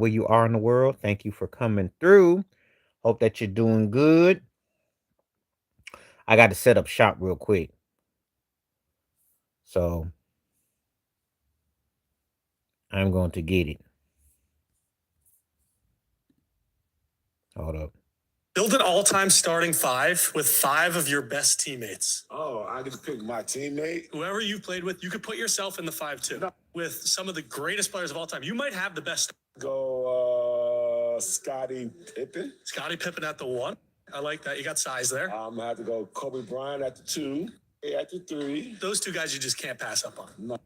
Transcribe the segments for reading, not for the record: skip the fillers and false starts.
where you are in the world. Thank you for coming through. Hope that you're doing good. I got to set up shop real quick. So I'm going to get it. Hold up. Build an all-time starting five with five of your best teammates. Oh, I get to pick my teammate. Whoever you've played with, you could put yourself in the five too. No. With some of the greatest players of all time. You might have the best. Go Scottie Pippen. Scottie Pippen at the one. I like that. You got size there. I'm gonna have to go Kobe Bryant at the two, at the three. Those two guys you just can't pass up on. No.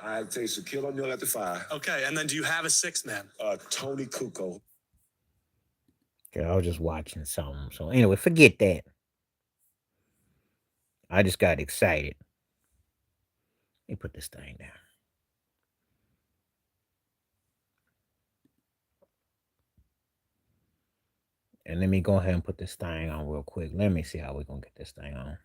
I take Shaquille O'Neal at the five. Okay, and then do you have a sixth man? Tony Kukoc. Okay, I was just watching something. So anyway, forget that. I just got excited. Let me put this thing down. And let me go ahead and put this thing on real quick. Let me see how we're going to get this thing on.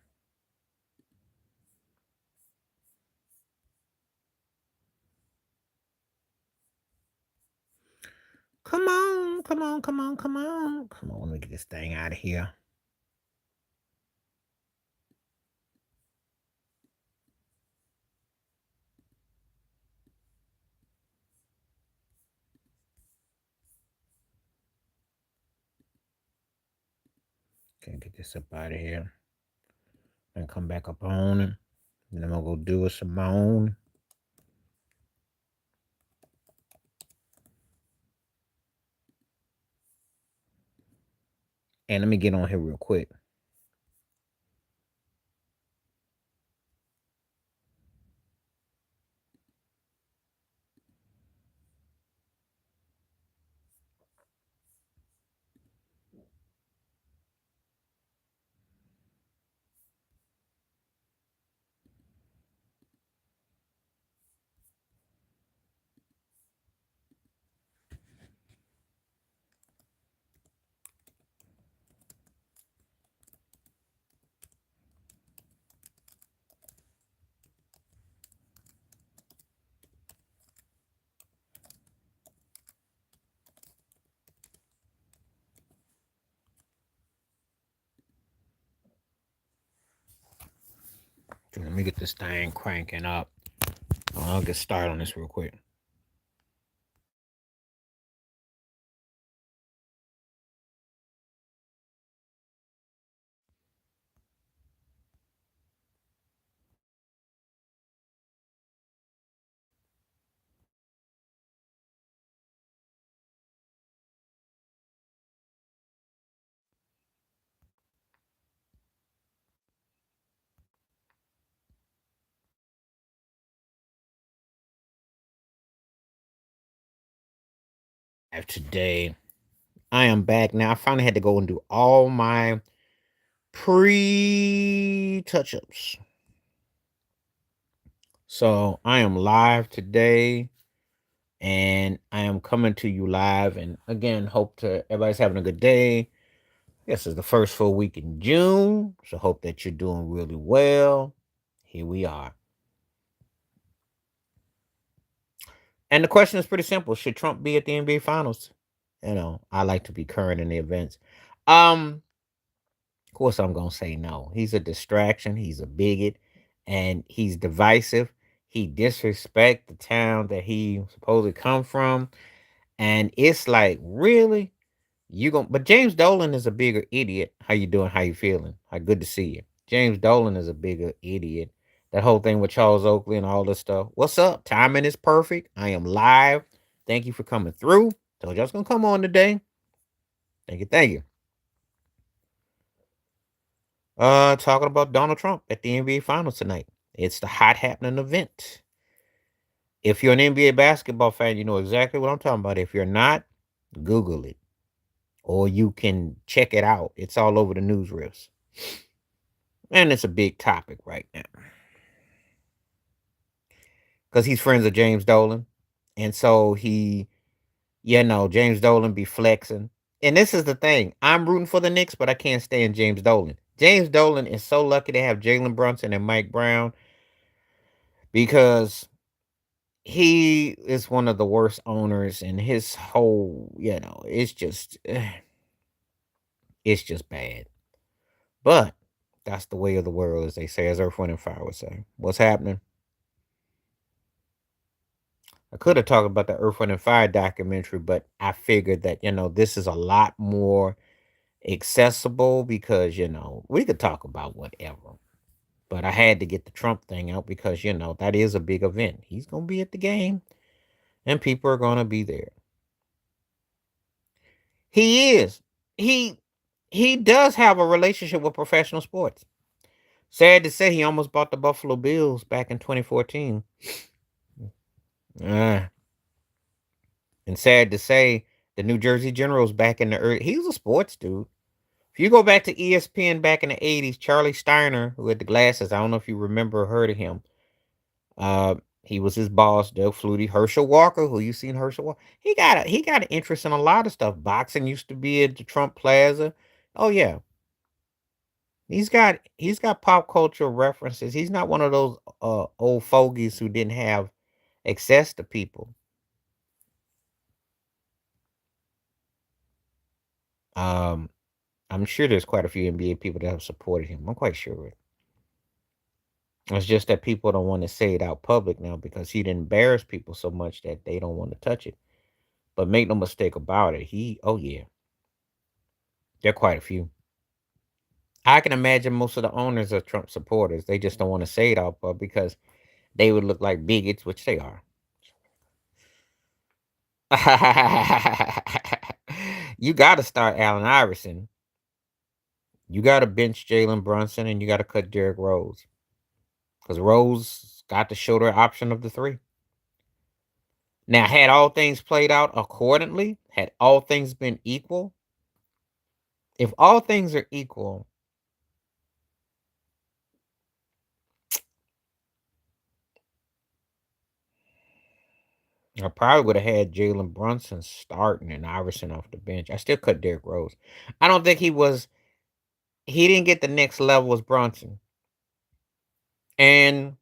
Come on, come on, come on, come on. Come on, let me get this thing out of here. Okay, get this up out of here. And come back up on it. And then I'm going to go do a Simone. And let me get on here real quick. Okay, let me get this thing cranking up. I'll get started on this real quick. Today, I am back now. I finally had to go and do all my pre-touch-ups. So I am live today, and I am coming to you live. And again, hope to everybody's having a good day. This is the first full week in June, so hope that you're doing really well. Here we are. And the question is pretty simple: should Trump be at the NBA Finals? I like to be current in the events. Of course, I'm gonna say no. He's a distraction. He's a bigot, and he's divisive. He disrespect the town that he supposedly come from, and it's like, really, you going But James Dolan is a bigger idiot. How you doing? How you feeling? How good to see you. James Dolan is a bigger idiot. That whole thing with Charles Oakley and all this stuff. What's up? Timing is perfect. I am live. Thank you for coming through. Told you I was gonna come on today. Thank you. Thank you. Talking about Donald Trump at the NBA Finals tonight. It's the hot happening event. If you're an NBA basketball fan, you know exactly what I'm talking about. If you're not, Google it. Or you can check it out. It's all over the news riffs. And it's a big topic right now. Because he's friends with James Dolan. And so James Dolan be flexing. And this is the thing. I'm rooting for the Knicks, but I can't stand James Dolan. James Dolan is so lucky to have Jalen Brunson and Mike Brown, because he is one of the worst owners, and his whole, it's just bad. But that's the way of the world, as they say, as Earth, Wind, and Fire would say. What's happening? I could have talked about the Earth, Wind, and Fire documentary, but I figured that, this is a lot more accessible because, we could talk about whatever. But I had to get the Trump thing out because, that is a big event. He's going to be at the game and people are going to be there. He is. He he does have a relationship with professional sports. Sad to say, he almost bought the Buffalo Bills back in 2014. Uh, and sad to say, the New Jersey Generals back in the early. He was a sports dude. If you go back to ESPN back in the 80s, Charlie Steiner, who had the glasses, I don't know if you remember or heard of him. He was his boss, Doug Flutie, Herschel Walker, who you seen Herschel Walker. He got an interest in a lot of stuff. Boxing used to be at the Trump Plaza. Oh yeah. He's got pop culture references. He's not one of those old fogies who didn't have access to people. Um, I'm sure there's quite a few NBA people that have supported him. I'm quite sure of it. It's just that people don't want to say it out public now because he didn't embarrass people so much that they don't want to touch it. But make no mistake about it, oh yeah, there are quite a few. I can imagine most of the owners are Trump supporters. They just don't want to say it out public because they would look like bigots, which they are. You got to start Allen Iverson. You got to bench Jalen Brunson, and you got to cut Derrick Rose because Rose got the shorter option of the three. Now, had all things played out accordingly, had all things been equal, if all things are equal, I probably would have had Jalen Brunson starting and Iverson off the bench. I still cut Derrick Rose. I don't think he didn't get the next level as Brunson. And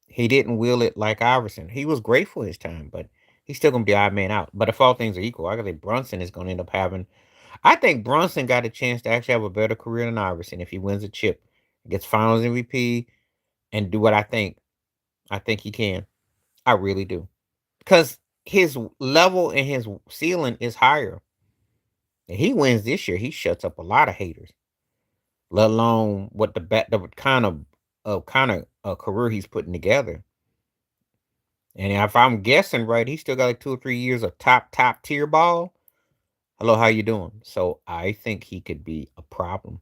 he didn't will it like Iverson. He was great for his time, but he's still gonna be odd man out. But if all things are equal, I think Brunson is gonna end up having. I think Brunson got a chance to actually have a better career than Iverson if he wins a chip, gets Finals MVP, and do what I think. I think he can. I really do, because his level and his ceiling is higher. If he wins this year, he shuts up a lot of haters. Let alone what the kind of career he's putting together. And if I'm guessing right, he still got like 2 or 3 years of top tier ball. Hello, how you doing? So I think he could be a problem.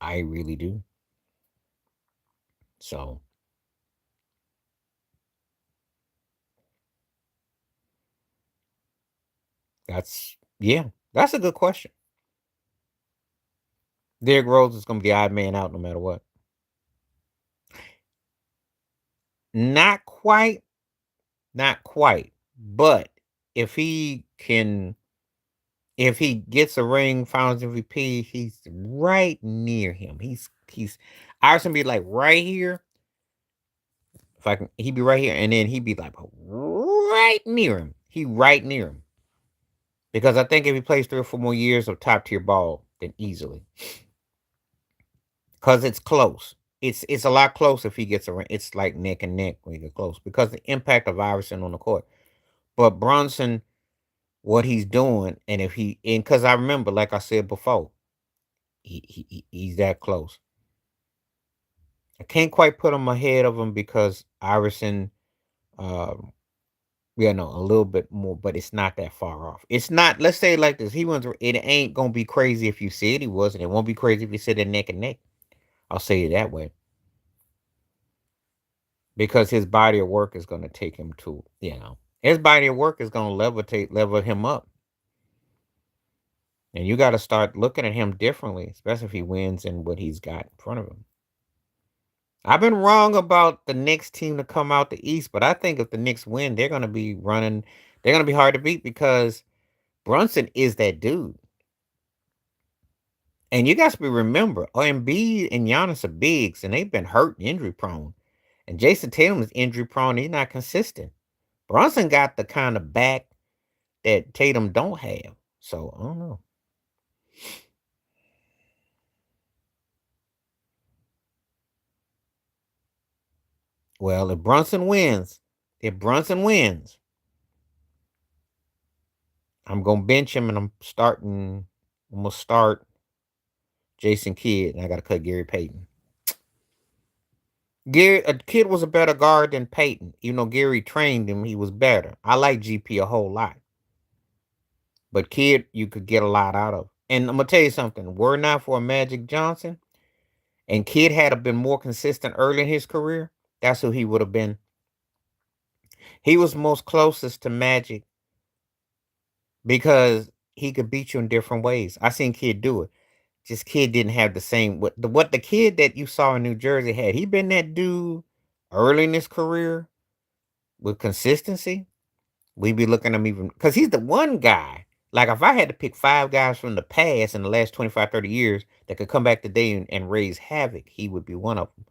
I really do. So that's a good question. Derrick Rose is gonna be the odd man out no matter what. Not quite, not quite. But if he can if he gets a ring, Finals MVP, he's right near him. He's Iverson be like right here. If I can, he'd be right here, and then he'd be like right near him. He right near him because I think if he plays 3 or 4 more years of top tier ball, then easily, because it's close. It's a lot close if he gets a ring. It's like neck and neck when you get close because the impact of Iverson on the court. But Bronson, what he's doing, and if he and because I remember, like I said before, he's that close. I can't quite put him ahead of him because Iverson, um, a little bit more, but it's not that far off. It's not. Let's say it like this: he wins. It ain't gonna be crazy if you said he was, and it won't be crazy if you said it neck and neck. I'll say it that way because his body of work is gonna take him to, his body of work is gonna level him up, and you got to start looking at him differently, especially if he wins and what he's got in front of him. I've been wrong about the next team to come out the East, but I think if the Knicks win, they're going to be running. They're going to be hard to beat because Brunson is that dude. And you guys be remember, Embiid and Giannis are bigs, and they've been hurt and injury prone. And Jason Tatum is injury prone. He's not consistent. Brunson got the kind of back that Tatum don't have. So I don't know. Well, if Brunson wins, I'm gonna bench him and I'm gonna start Jason Kidd and I gotta cut Gary Payton. Kidd was a better guard than Payton. Even though Gary trained him, he was better. I like GP a whole lot. But Kidd, you could get a lot out of. And I'm gonna tell you something. Were it not for Magic Johnson, and Kidd had been more consistent early in his career, that's who he would have been. He was most closest to Magic because he could beat you in different ways. I seen Kidd do it. Just Kidd didn't have the same what the kid that you saw in New Jersey had. He been that dude early in his career with consistency. We be looking at him even because he's the one guy. Like if I had to pick 5 guys from the past in the last 25, 30 years that could come back today and raise havoc, he would be one of them.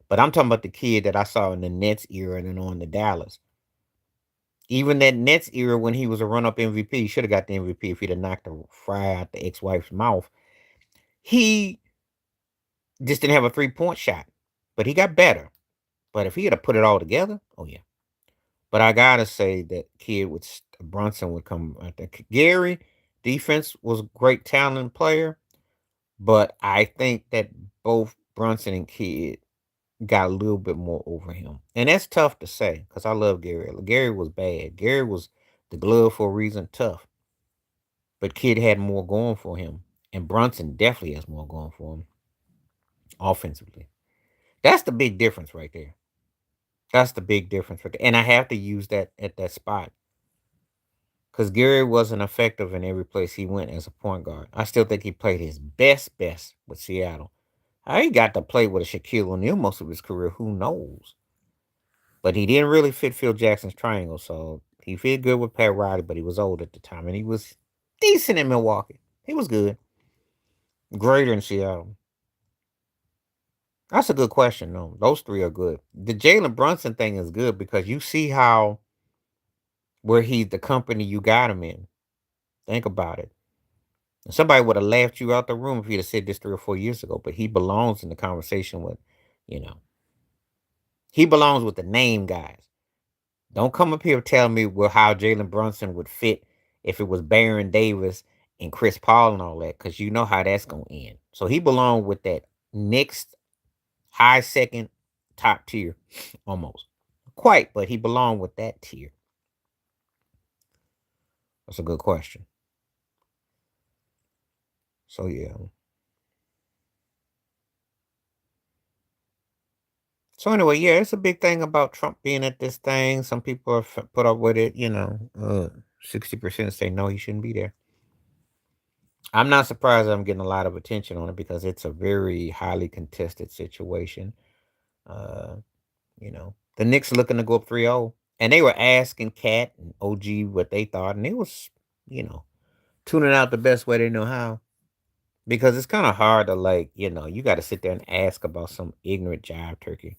But I'm talking about the kid that I saw in the Nets era and then on the Dallas. Even that Nets era when he was a run-up MVP, he should have got the MVP if he'd have knocked the fry out the ex-wife's mouth. He just didn't have a three-point shot, but he got better. But if he had to put it all together, oh yeah. But I gotta say that kid with Brunson would come. I think Gary defense was a great talent player, but I think that both Brunson and Kidd got a little bit more over him, and that's tough to say because I love Gary. Gary was bad. Gary was the glove for a reason, tough. But Kidd had more going for him, and Brunson definitely has more going for him offensively. That's the big difference right there. That's the big difference right there. And I have to use that at that spot because Gary wasn't effective in every place he went as a point guard. I still think he played his best with Seattle. How he got to play with a Shaquille O'Neal most of his career, who knows? But he didn't really fit Phil Jackson's triangle, so he fit good with Pat Riley, but he was old at the time, and he was decent in Milwaukee. He was good. Greater in Seattle. That's a good question, though. Those three are good. The Jalen Brunson thing is good because you see how where he's the company you got him in. Think about it. Somebody would have laughed you out the room if he'd have said this 3 or 4 years ago, but he belongs in the conversation with, you know, he belongs with the name guys. Don't come up here telling me well how Jalen Brunson would fit if it was Baron Davis and Chris Paul and all that, because you know how that's gonna end. So he belonged with that next high second top tier, almost. Quite, but he belonged with that tier. That's a good question. So yeah. So anyway, yeah, it's a big thing about Trump being at this thing. Some people are put up with it. 60% say no, he shouldn't be there. I'm not surprised I'm getting a lot of attention on it because it's a very highly contested situation. Uh, the Knicks looking to go up 3-0, and they were asking Cat and OG what they thought, and it was, you know, tuning out the best way they know how. Because it's kind of hard to you got to sit there and ask about some ignorant jive turkey.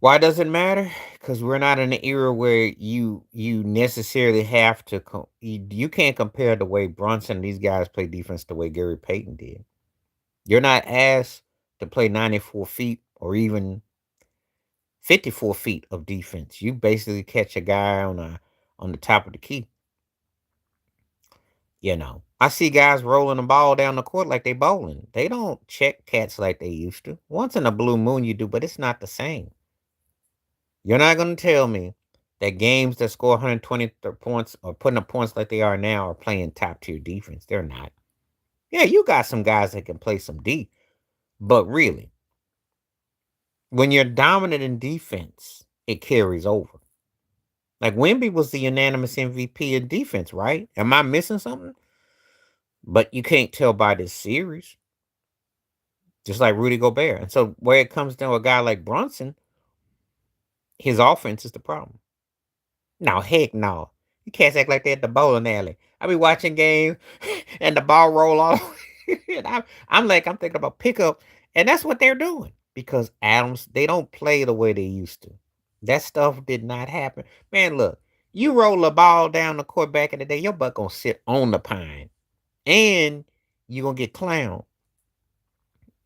Why does it matter? Because we're not in an era where you necessarily have to. You can't compare the way Brunson and these guys play defense the way Gary Payton did. You're not asked to play 94 feet or even 54 feet of defense. You basically catch a guy on the top of the key. I see guys rolling the ball down the court like they bowling. They don't check cats like they used to. Once in a blue moon you do, but it's not the same. You're not going to tell me that games that score 120 points or putting up points like they are now are playing top tier defense. They're not. Yeah, you got some guys that can play some D, but really, when you're dominant in defense, it carries over. Like Wemby was the unanimous MVP in defense, right? Am I missing something? But you can't tell by this series, just like Rudy Gobert. And so, where it comes down to a guy like Brunson, his offense is the problem. No, heck no. You can't act like that at the bowling alley. I be watching games and the ball roll off. and I'm thinking about pickup, and that's what they're doing. because Adams, they don't play the way they used to. That stuff did not happen. Man, look, you roll a ball down the court back in the day, your butt gonna sit on the pine. And you're gonna get clowned.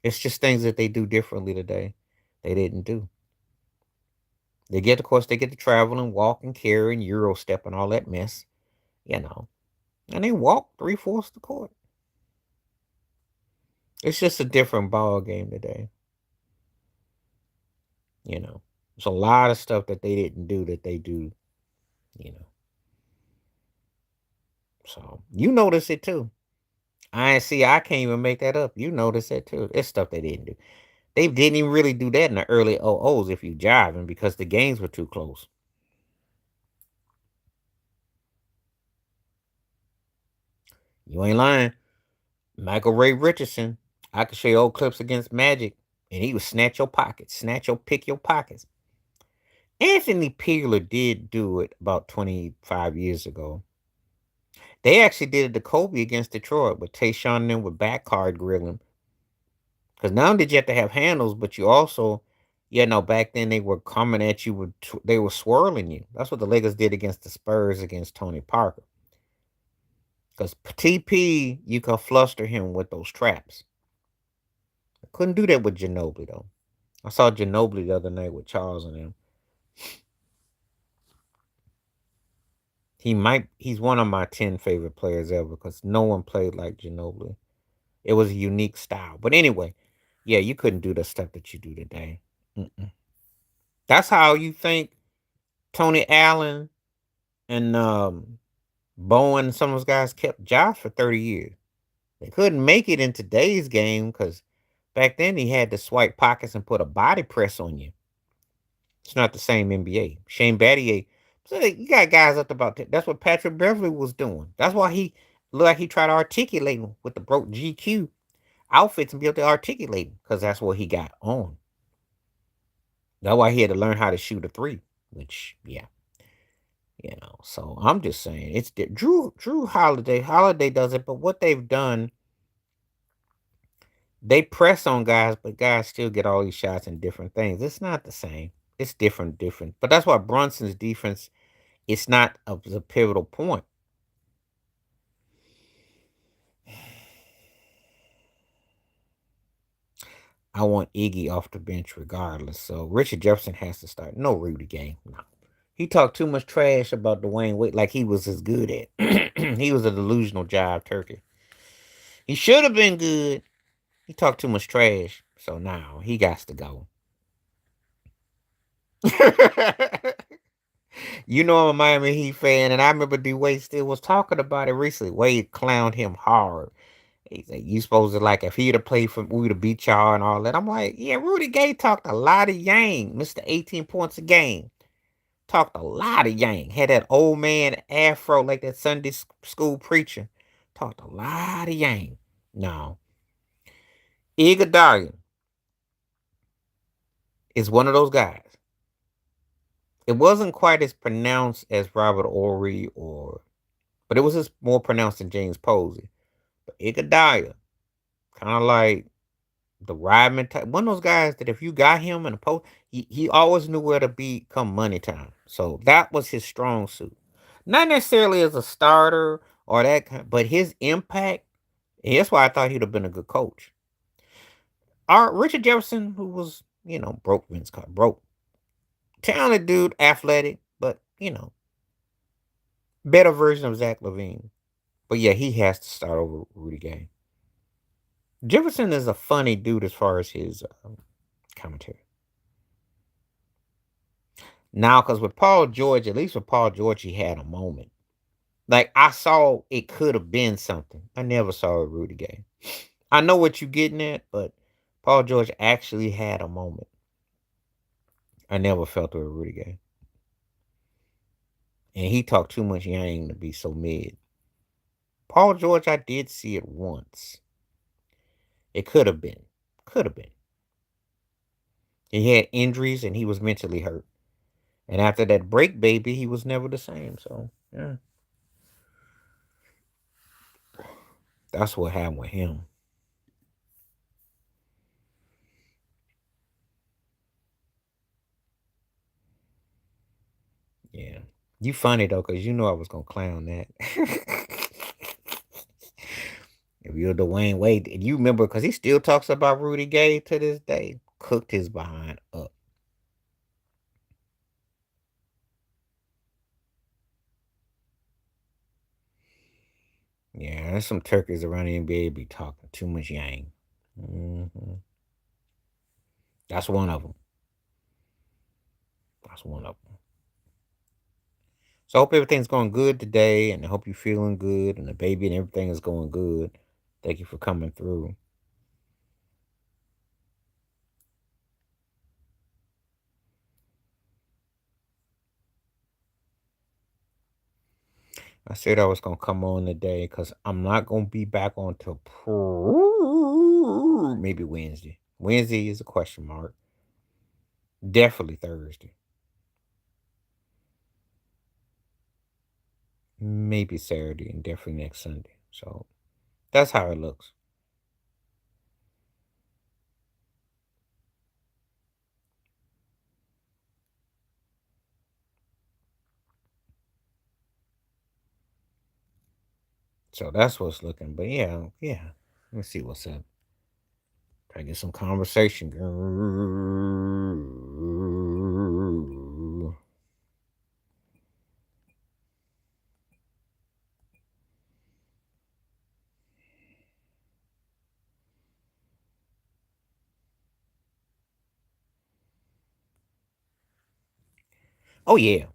It's just things that they do differently today. They didn't do. They get, of course, they get to travel and walk and carry and Euro step and all that mess, you know. And they walk 3/4 the court. It's just a different ball game today, you know. There's a lot of stuff that they didn't do that they do, you know. So you notice it too. I see. I can't even make that up. You notice it too. It's stuff they didn't do. They didn't even really do that in the early OOs if you jiving because the games were too close. You ain't lying. Michael Ray Richardson. I could show you old clips against Magic, and he would snatch your pockets, pick your pockets. Anthony Peeler did do it about 25 years ago. They actually did it to Kobe against Detroit with Tayshaun and them with back card grilling. Because not only did you have to have handles, but you also, back then they were coming at you with, they were swirling you. That's what the Lakers did against the Spurs against Tony Parker. Because TP, you could fluster him with those traps. I couldn't do that with Ginobili, though. I saw Ginobili the other night with Charles and him. He's one of my 10 favorite players ever because no one played like Ginobili. It was a unique style. But anyway, yeah, you couldn't do the stuff that you do today. Mm-mm. That's how you think Tony Allen and Bowen and some of those guys kept jobs for 30 years. They couldn't make it in today's game because back then he had to swipe pockets and put a body press on you. It's not the same NBA. Shane Battier. So you got guys up about that. That's what Patrick Beverly was doing. That's why he looked like he tried to articulate with the broke GQ outfits and be able to articulate because that's what he got on. That's why he had to learn how to shoot a three. Which, yeah, So I'm just saying, it's Drew Holiday. Holiday does it, but what they've done, they press on guys, but guys still get all these shots and different things. It's not the same. It's different. But that's why Brunson's defense, it's not a pivotal point. I want Iggy off the bench regardless. So Richard Jefferson has to start. No Rudy game. No. He talked too much trash about Dwayne Wade like he was as good at. He was a delusional jive turkey. He should have been good. He talked too much trash. So now he got to go. I'm a Miami Heat fan, and I remember D Wade still was talking about it recently. Wade clowned him hard. He said, "You supposed to like if he'd have played for we would have beat y'all and all that." I'm like, yeah, Rudy Gay talked a lot of yang, Mr. 18 points a game. Talked a lot of yang. Had that old man afro like that Sunday school preacher. Talked a lot of yang. No. Iguodala is one of those guys. It wasn't quite as pronounced as Robert Ory but it was just more pronounced than James Posey. But Iguodala, kind of like the Ryman type, one of those guys that if you got him in a post, he always knew where to be come money time. So that was his strong suit. Not necessarily as a starter or that kind, but his impact. And that's why I thought he'd have been a good coach. Our Richard Jefferson, who was, broke Vince Carter, broke. Talented dude, athletic, but, better version of Zach LaVine. But yeah, he has to start over Rudy Gay. Jefferson is a funny dude as far as his commentary. Now, because with Paul George, at least with Paul George, he had a moment. Like I saw it could have been something. I never saw a Rudy Gay. I know what you're getting at, but Paul George actually had a moment. I never felt it with Rudy Gay. And he talked too much yang to be so mid. Paul George, I did see it once. It could have been. Could have been. He had injuries and he was mentally hurt. And after that break, baby, he was never the same. So, yeah. That's what happened with him. Yeah. You funny though, cause you know I was gonna clown that. If you're Dwayne Wade, and you remember, cause he still talks about Rudy Gay to this day. Cooked his behind up. Yeah, there's some turkeys around the NBA be talking too much yang. Hmm. That's one of them. That's one of them. So I hope everything's going good today, and I hope you're feeling good, and the baby and everything is going good. Thank you for coming through. I said I was gonna come on today because I'm not gonna be back on till maybe Wednesday. Wednesday is a question mark. Definitely Thursday. Maybe Saturday, and definitely next Sunday. So that's how it looks. So that's what's looking. But yeah, yeah. Let's see what's up. Try to get some conversation, girl. Oh yeah.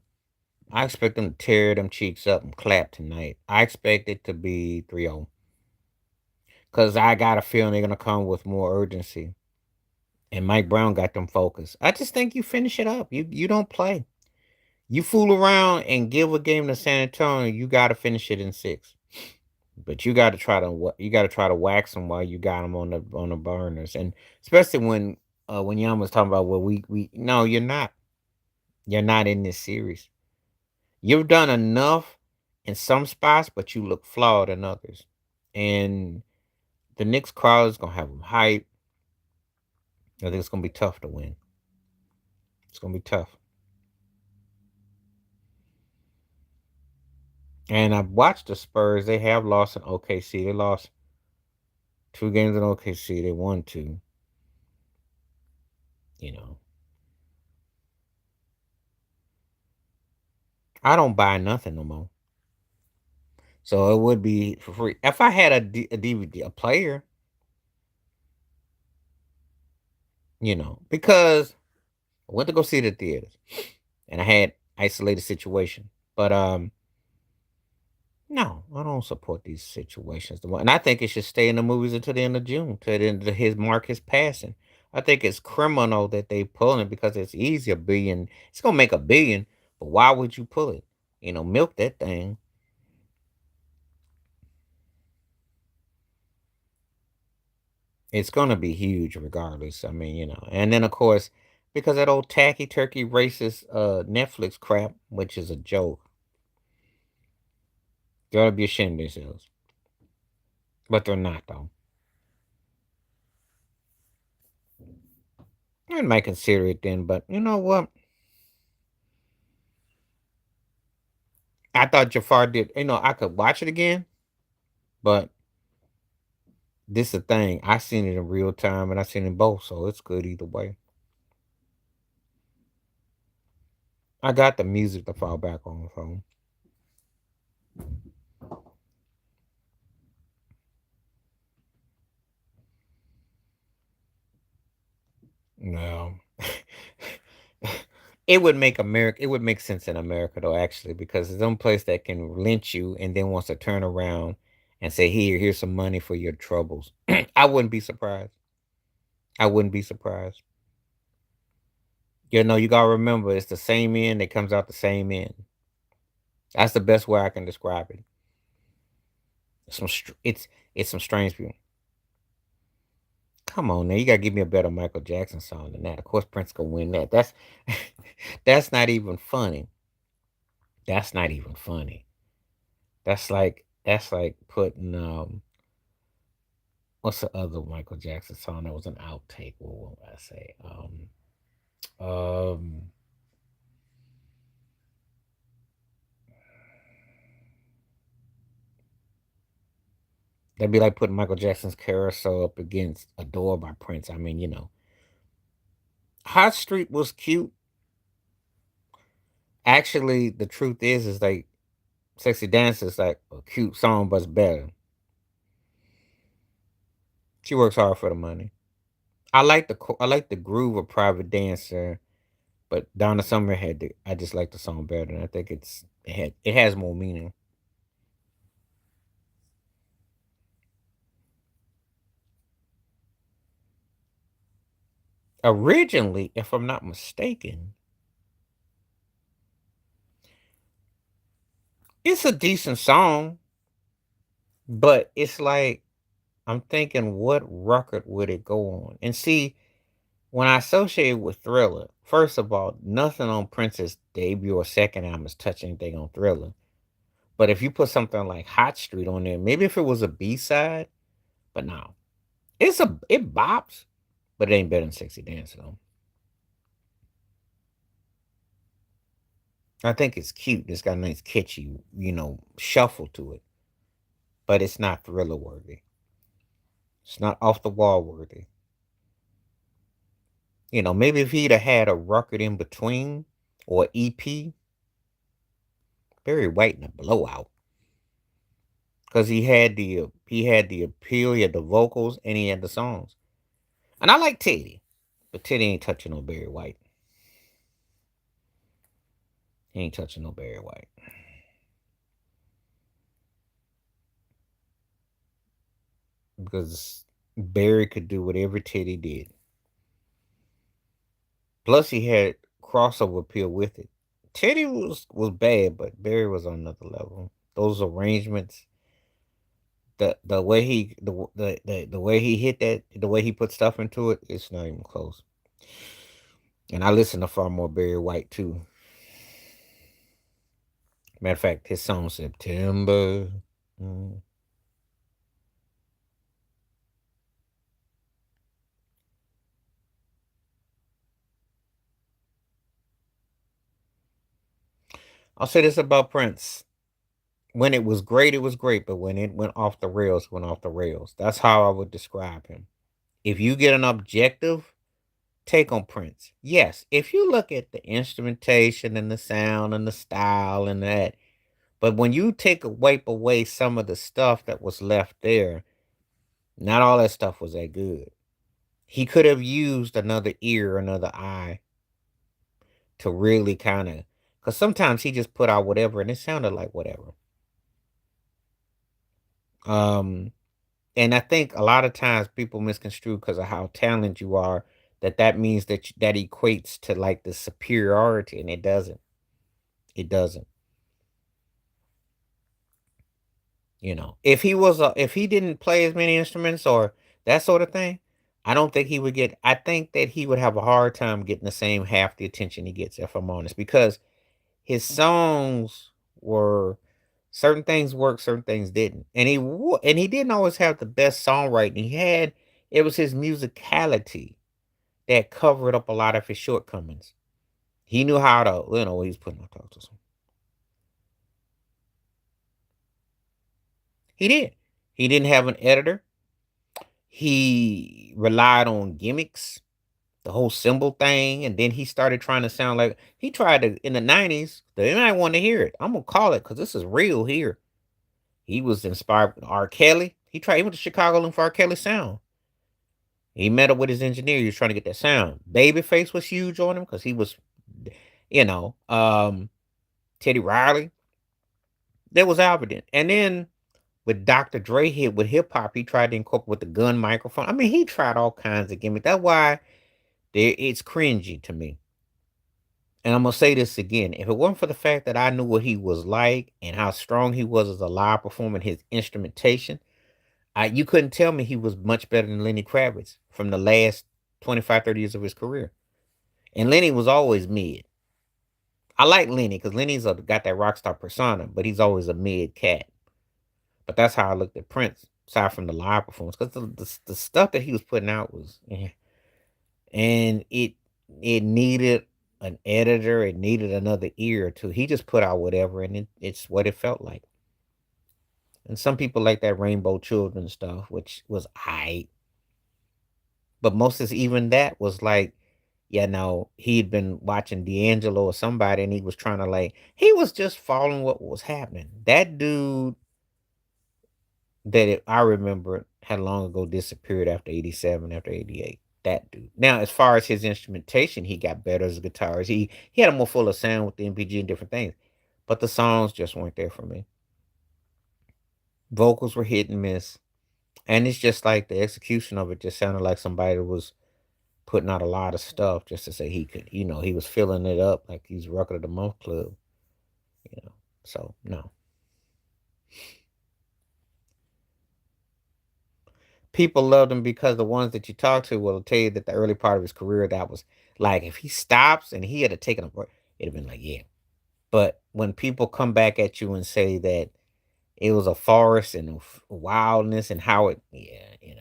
I expect them to tear them cheeks up and clap tonight. I expect it to be 3-0. Cause I got a feeling they're gonna come with more urgency. And Mike Brown got them focused. I just think you finish it up. You don't play. You fool around and give a game to San Antonio, you gotta finish it in 6. But you gotta try to wax them while you got them on the burners. And especially when Yam was talking about, well, we no, you're not. You're not in this series. You've done enough in some spots, but you look flawed in others. And the Knicks crowd is gonna have them hype. I think it's gonna be tough to win. It's gonna be tough. And I've watched the Spurs. They have lost in OKC. They lost 2 games in OKC. They won 2. You know, I don't buy nothing no more. So it would be for free. If I had a DVD, a player, because I went to go see the theaters and I had isolated situation. But no, I don't support these situations. And I think it should stay in the movies until the end of June, till the end of his mark is passing. I think it's criminal that they pulling it because it's easy, a billion. It's gonna make a billion, but why would you pull it? Milk that thing. It's gonna be huge regardless. I mean, and then of course, because that old tacky turkey racist Netflix crap, which is a joke, they ought to be ashamed of themselves. But they're not though. I might consider it then, but you know what? I thought Jafar did. I could watch it again, but this is the thing. I seen it in real time, and I seen it both, so it's good either way. I got the music to fall back on, so no. It would make America. It would make sense in America though, actually, because there's some place that can lynch you and then wants to turn around and say, here's some money for your troubles." I wouldn't be surprised. I wouldn't be surprised. You gotta remember, it's the same end that comes out the same end. That's the best way I can describe it. It's some strange people. Come on now, you gotta give me a better Michael Jackson song than that. Of course, Prince gonna win that. That's that's not even funny. That's not even funny. That's like putting what's the other Michael Jackson song that was an outtake? What would I say? Um That'd be like putting Michael Jackson's Carousel up against Adore by Prince. I mean, Hot Street was cute. Actually, the truth is like Sexy Dance is like a cute song, but it's better. She works hard for the money. I like the groove of Private Dancer, but Donna Summer had the. I just like the song better, and I think it has more meaning. Originally, if I'm not mistaken, it's a decent song, but it's like I'm thinking, what record would it go on? And see, when I associate with Thriller, first of all, nothing on Prince's debut or second album is touching anything on Thriller. But if you put something like Hot Street on there, maybe if it was a B side, but no, it bops, but it ain't better than Sexy Dance though. I think it's cute. It's got a nice catchy, shuffle to it, but it's not Thriller worthy. It's not off the wall worthy. Maybe if he'd have had a record in between or EP, Barry White in a blowout. Because he had the appeal, he had the vocals, and he had the songs. And I like Teddy, but Teddy ain't touching no Barry White. He ain't touching no Barry White. Because Barry could do whatever Teddy did. Plus he had crossover appeal with it. Teddy was bad, but Barry was on another level. Those arrangements, the way he the way he hit that, the way he put stuff into it, it's not even close. And I listen to far more Barry White too. Matter of fact, his song September. mm, I'll say this about Prince. When it was great, it was great. But when it went off the rails, it went off the rails. That's how I would describe him. If you get an objective take on Prince, yes. If you look at the instrumentation and the sound and the style and that, but when you wipe away some of the stuff that was left there, not all that stuff was that good. He could have used another ear, another eye to really kind of, because sometimes he just put out whatever and it sounded like whatever. Um, and I think a lot of times people misconstrue because of how talented you are that means that equates to like the superiority, and it doesn't. It doesn't. If he didn't play as many instruments or that sort of thing, I don't think he would get. I think that he would have a hard time getting the same half the attention he gets, if I'm honest, because his songs were certain things worked, certain things didn't, and he didn't always have the best songwriting. It was his musicality that covered up a lot of his shortcomings. He knew how to, he's putting on talk to some. He did. He didn't have an editor. He relied on gimmicks, the whole symbol thing, and then he started trying to sound like he tried to in the '90s. They might want to hear it. I'm gonna call it because this is real here. He was inspired with R. Kelly. He went to Chicago looking for R. Kelly sound. He met up with his engineer. He was trying to get that sound. Babyface was huge on him because he was, you know, um, Teddy Riley. There was Albert. And then with Dr. Dre hit with hip hop, he tried to incorporate with the gun microphone. I mean, he tried all kinds of gimmicks. That's why it's cringy to me. And I'm gonna say this again: if it wasn't for the fact that I knew what he was like and how strong he was as a live performer, and his instrumentation, you couldn't tell me he was much better than Lenny Kravitz from the last 25, 30 years of his career. And Lenny was always mid. I like Lenny because got that rock star persona, but he's always a mid cat. But that's how I looked at Prince, aside from the live performance, because the stuff that he was putting out was, and it needed an editor, it needed another ear or two. He just put out whatever, and it's what it felt like. And some people like that Rainbow Children stuff, which was I. But most of even that was like, he'd been watching D'Angelo or somebody, and he was trying to like, he was just following what was happening. That dude I remember had long ago disappeared after 87, after 88. That dude. Now, as far as his instrumentation, he got better as a guitarist. He had a more fuller sound with the MPG and different things. But the songs just weren't there for me. Vocals were hit and miss. And it's just like the execution of it just sounded like somebody was putting out a lot of stuff just to say he could, he was filling it up like he's Record of the Month Club, you know. So no. People loved him because the ones that you talk to will tell you that the early part of his career, that was like, if he stops and he had to take a break, it'd have been like, yeah. But when people come back at you and say that it was a forest and a wildness and how it, yeah, you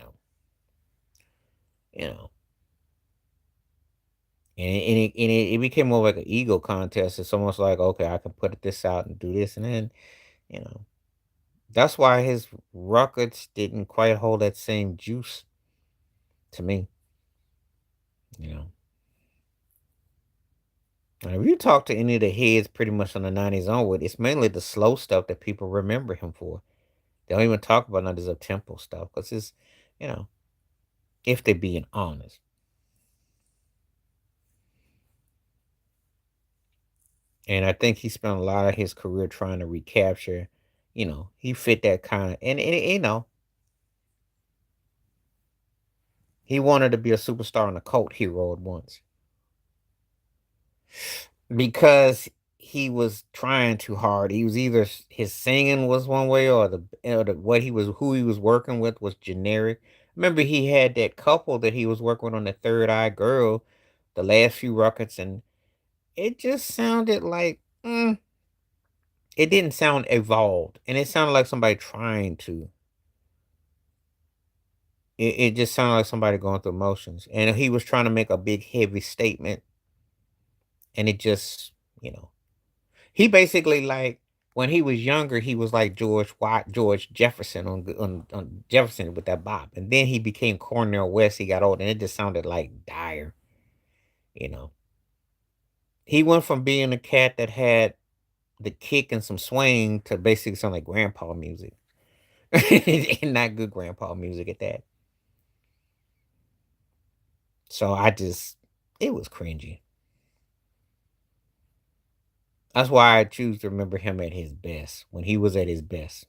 know, and it became more like an ego contest. It's almost like, okay, I can put this out and do this, and then, you know, that's why his records didn't quite hold that same juice to me, you know. And if you talk to any of the heads pretty much on the 90s onward, it's mainly the slow stuff that people remember him for. They don't even talk about none of this up tempo stuff because it's, you know, if they're being honest. And I think he spent a lot of his career trying to recapture, he fit that kind of, and he wanted to be a superstar and a cult hero at once because he was trying too hard. He was either his singing was one way, or what he was, who he was working with was generic. Remember, he had that couple that he was working with on the Third Eye Girl, the last few records, and it just sounded like it didn't sound evolved, and it sounded like somebody trying to. It just sounded like somebody going through emotions, and he was trying to make a big, heavy statement, and it just, you know, he basically like when he was younger, he was like George Jefferson on Jefferson with that bop, and then he became Cornel West. He got old, and it just sounded like dire, you know. He went from being a cat that had the kick and some swing to basically sound like grandpa music, and not good grandpa music at that. So it was cringy. That's why I choose to remember him at his best, when he was at his best.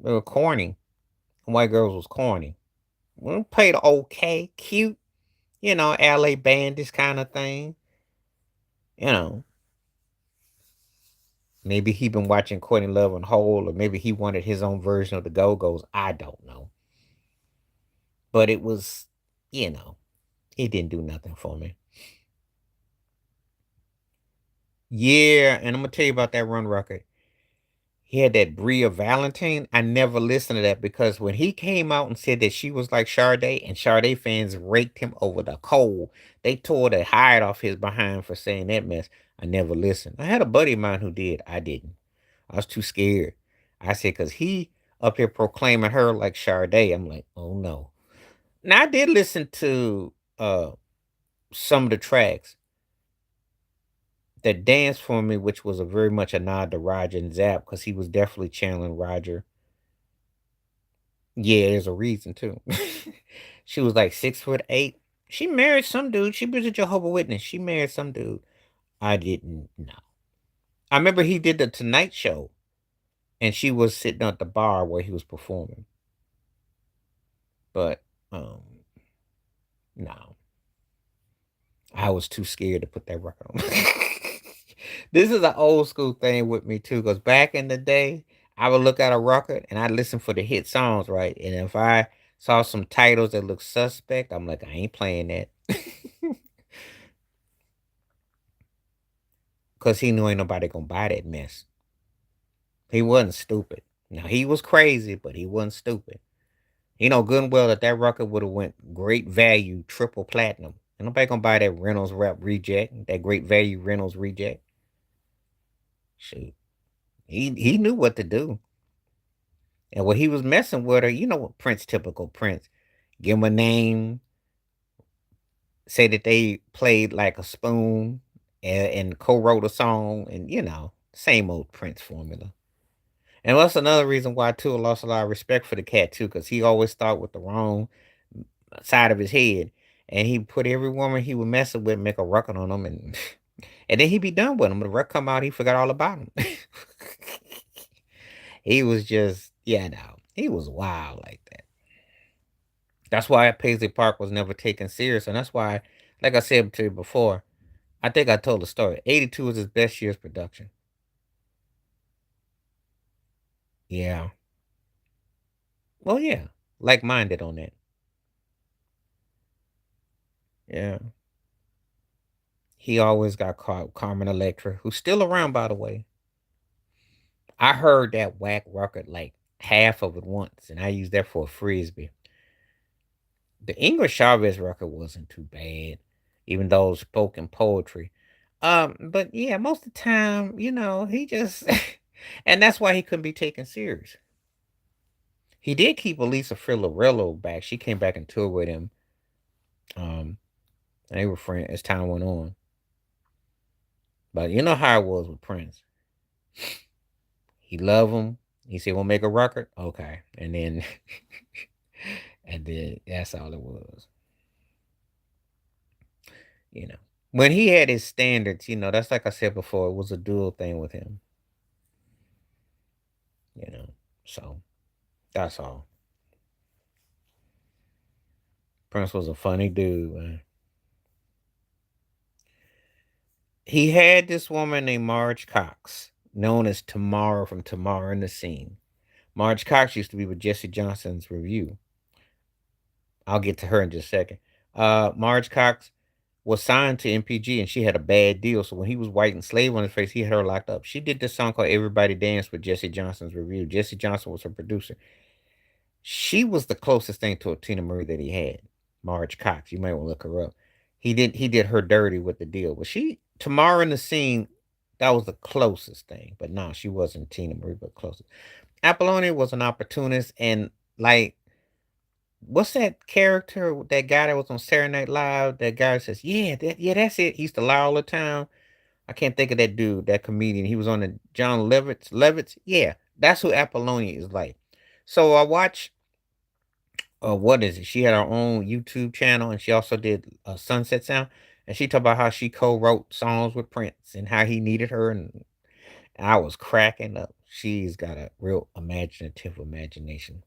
They were corny. White Girls was corny. We played okay, cute, LA Bandits kind of thing. You know, maybe he been watching Courtney Love and Hole, or maybe he wanted his own version of the Go Go's. I don't know. But it was, it didn't do nothing for me. Yeah, and I'm gonna tell you about that run record. He had that Bria Valentine. I never listened to that because when he came out and said that she was like Sade, and Sade fans raked him over the coal, they tore the hide off his behind for saying that mess. I never listened. I had a buddy of mine who did. I didn't. I was too scared. I said, because he up here proclaiming her like Sade. I'm like, oh no. Now I did listen to some of the tracks that Dance for Me, which was a very much a nod to Roger and Zapp, because he was definitely channeling Roger. Yeah, there's a reason too. She was like 6'8". She married some dude. She was a Jehovah Witness. She married some dude. I didn't know. I remember he did the Tonight Show, and she was sitting at the bar where he was performing. But no, I was too scared to put that record on. This is an old school thing with me too, because back in the day, I would look at a record and I'd listen for the hit songs, right? And if I saw some titles that looked suspect, I'm like, I ain't playing that. Because he knew ain't nobody gonna buy that mess. He wasn't stupid. Now, he was crazy, but he wasn't stupid. He know good and well that that record would have went great value, triple platinum. Ain't nobody gonna buy that Reynolds rap reject, that great value Reynolds reject. Shoot. He knew what to do. And when he was messing with her, you know what Prince, typical Prince, give him a name, say that they played like a spoon and co-wrote a song, and same old Prince formula. And that's another reason why too I lost a lot of respect for the cat too, because he always thought with the wrong side of his head, and he put every woman he was messing with make a record on them, and and then he be done with them. The record come out, he forgot all about him. He was just no, he was wild like that. That's why Paisley Park was never taken serious, and that's why, like I said to you before, I think I told the story. 82 was his best year's production. Yeah. Well, yeah. Like minded on that. Yeah. He always got caught Carmen Electra, who's still around, by the way. I heard that whack record like half of it once, and I used that for a frisbee. The Ingrid Chavez record wasn't too bad, even though it was spoken poetry. But yeah, most of the time, he just and that's why he couldn't be taken serious. He did keep Elisa Fiorello back. She came back and toured with him. Um, and they were friends as time went on. But you know how it was with Prince. He loved him. He said, "We'll make a record." Okay, and then and then that's all it was. You know, when he had his standards, that's like I said before. It was a dual thing with him. You know, so that's all. Prince was a funny dude. Man. He had this woman named Marge Cox, known as Tamara from Tamara in the Scene. Marge Cox used to be with Jesse Johnson's Review. I'll get to her in just a second. Marge Cox was signed to MPG and she had a bad deal. So when he was white and slave on his face, he had her locked up. She did this song called Everybody Dance with Jesse Johnson's Review. Jesse Johnson was her producer. She was the closest thing to a Tina Marie that he had. Marge Cox. You might want to look her up. He did her dirty with the deal. But Tamara in the Scene, that was the closest thing. But no, she wasn't Tina Marie, but closest. Apollonia was an opportunist and like what's that character? That guy that was on Saturday Night Live. That guy says, "Yeah, that's it." He used to lie all the time. I can't think of that dude, that comedian. He was on the John Levitz. Levitz, yeah, that's who Apollonia is like. So I watch. What is it? She had her own YouTube channel, and she also did Sunset Sound. And she talked about how she co-wrote songs with Prince and how he needed her, and I was cracking up. She's got a real imaginative imagination.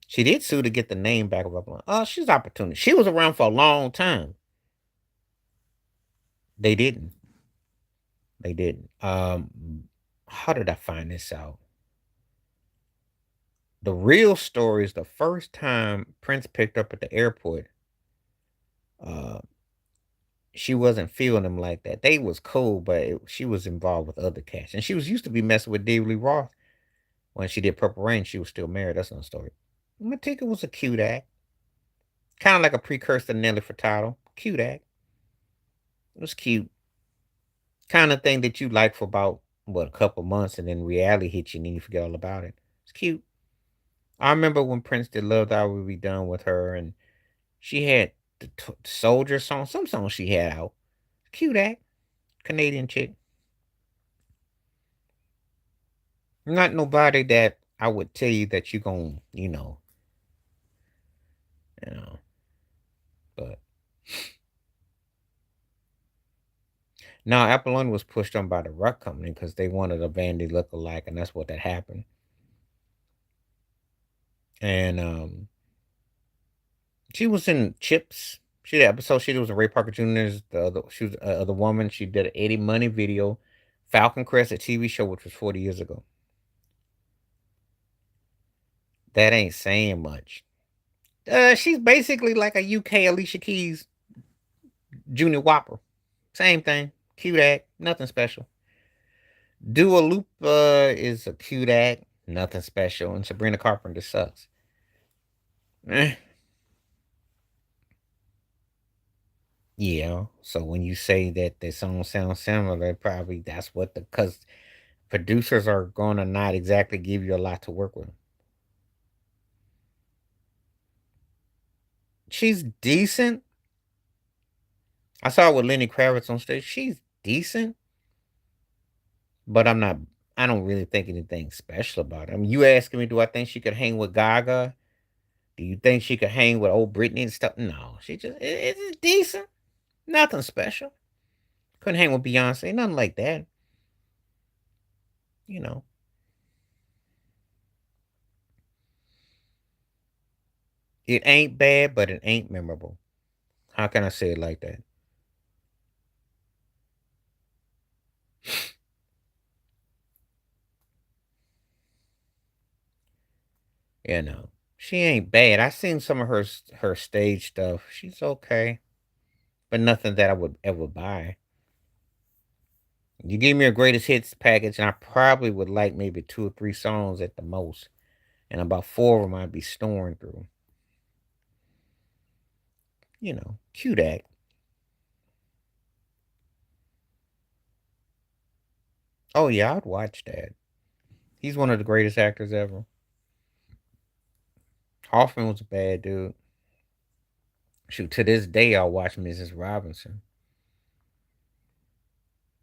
She did sue to get the name back of Upland. Oh, she's opportunity. She was around for a long time. They didn't. They didn't. How did I find this out? The real story is the first time Prince picked up at the airport. Uh, she wasn't feeling him like that. They was cool, but she was involved with other cats, and she was used to be messing with David Lee Roth when she did Purple Rain. She was still married. That's another story. Matika was a cute act, kind of like a precursor to Nelly Furtado. Cute act. It was cute. Kind of thing that you like for about a couple months, and then reality hits you, and then you forget all about it. It's cute. I remember when Prince did "Love That Would Be Done" with her, and she had the Soldier song, some song she had out. Cute act, Canadian chick. Not nobody that I would tell you that you gon' you know. But now Apollonia was pushed on by the Ruck Company because they wanted a Vandy look-alike, and that's what that happened. And she was in Chips. She did an episode. She was in Ray Parker Jr.'s. She was the woman. She did an Eddie Money video, Falcon Crest, a TV show, which was 40 years ago. That ain't saying much. She's basically like a UK Alicia Keys Junior Whopper. Same thing. Cute act. Nothing special. Dua Lipa is a cute act. Nothing special. And Sabrina Carpenter sucks. Eh, yeah. So when you say that the song sounds similar, probably that's what because Producers are gonna not exactly give you a lot to work with. She's decent. I saw her with Lenny Kravitz on stage. She's decent, but I'm not. I don't really think anything special about her. I mean, you asking me, do I think she could hang with Gaga? Do you think she could hang with old Britney and stuff? No, she just it's decent. Nothing special. Couldn't hang with Beyonce. Nothing like that. You know, it ain't bad, but it ain't memorable. How can I say it like that? You know, she ain't bad. I seen some of her stage stuff. She's okay, but nothing that I would ever buy. You give me a greatest hits package, and I probably would like maybe 2 or 3 songs at the most, and about 4 of them I'd be snoring through. Cute act. Oh yeah, I'd watch that. He's one of the greatest actors ever. Hoffman was a bad dude. Shoot, to this day I'll watch Mrs. Robinson.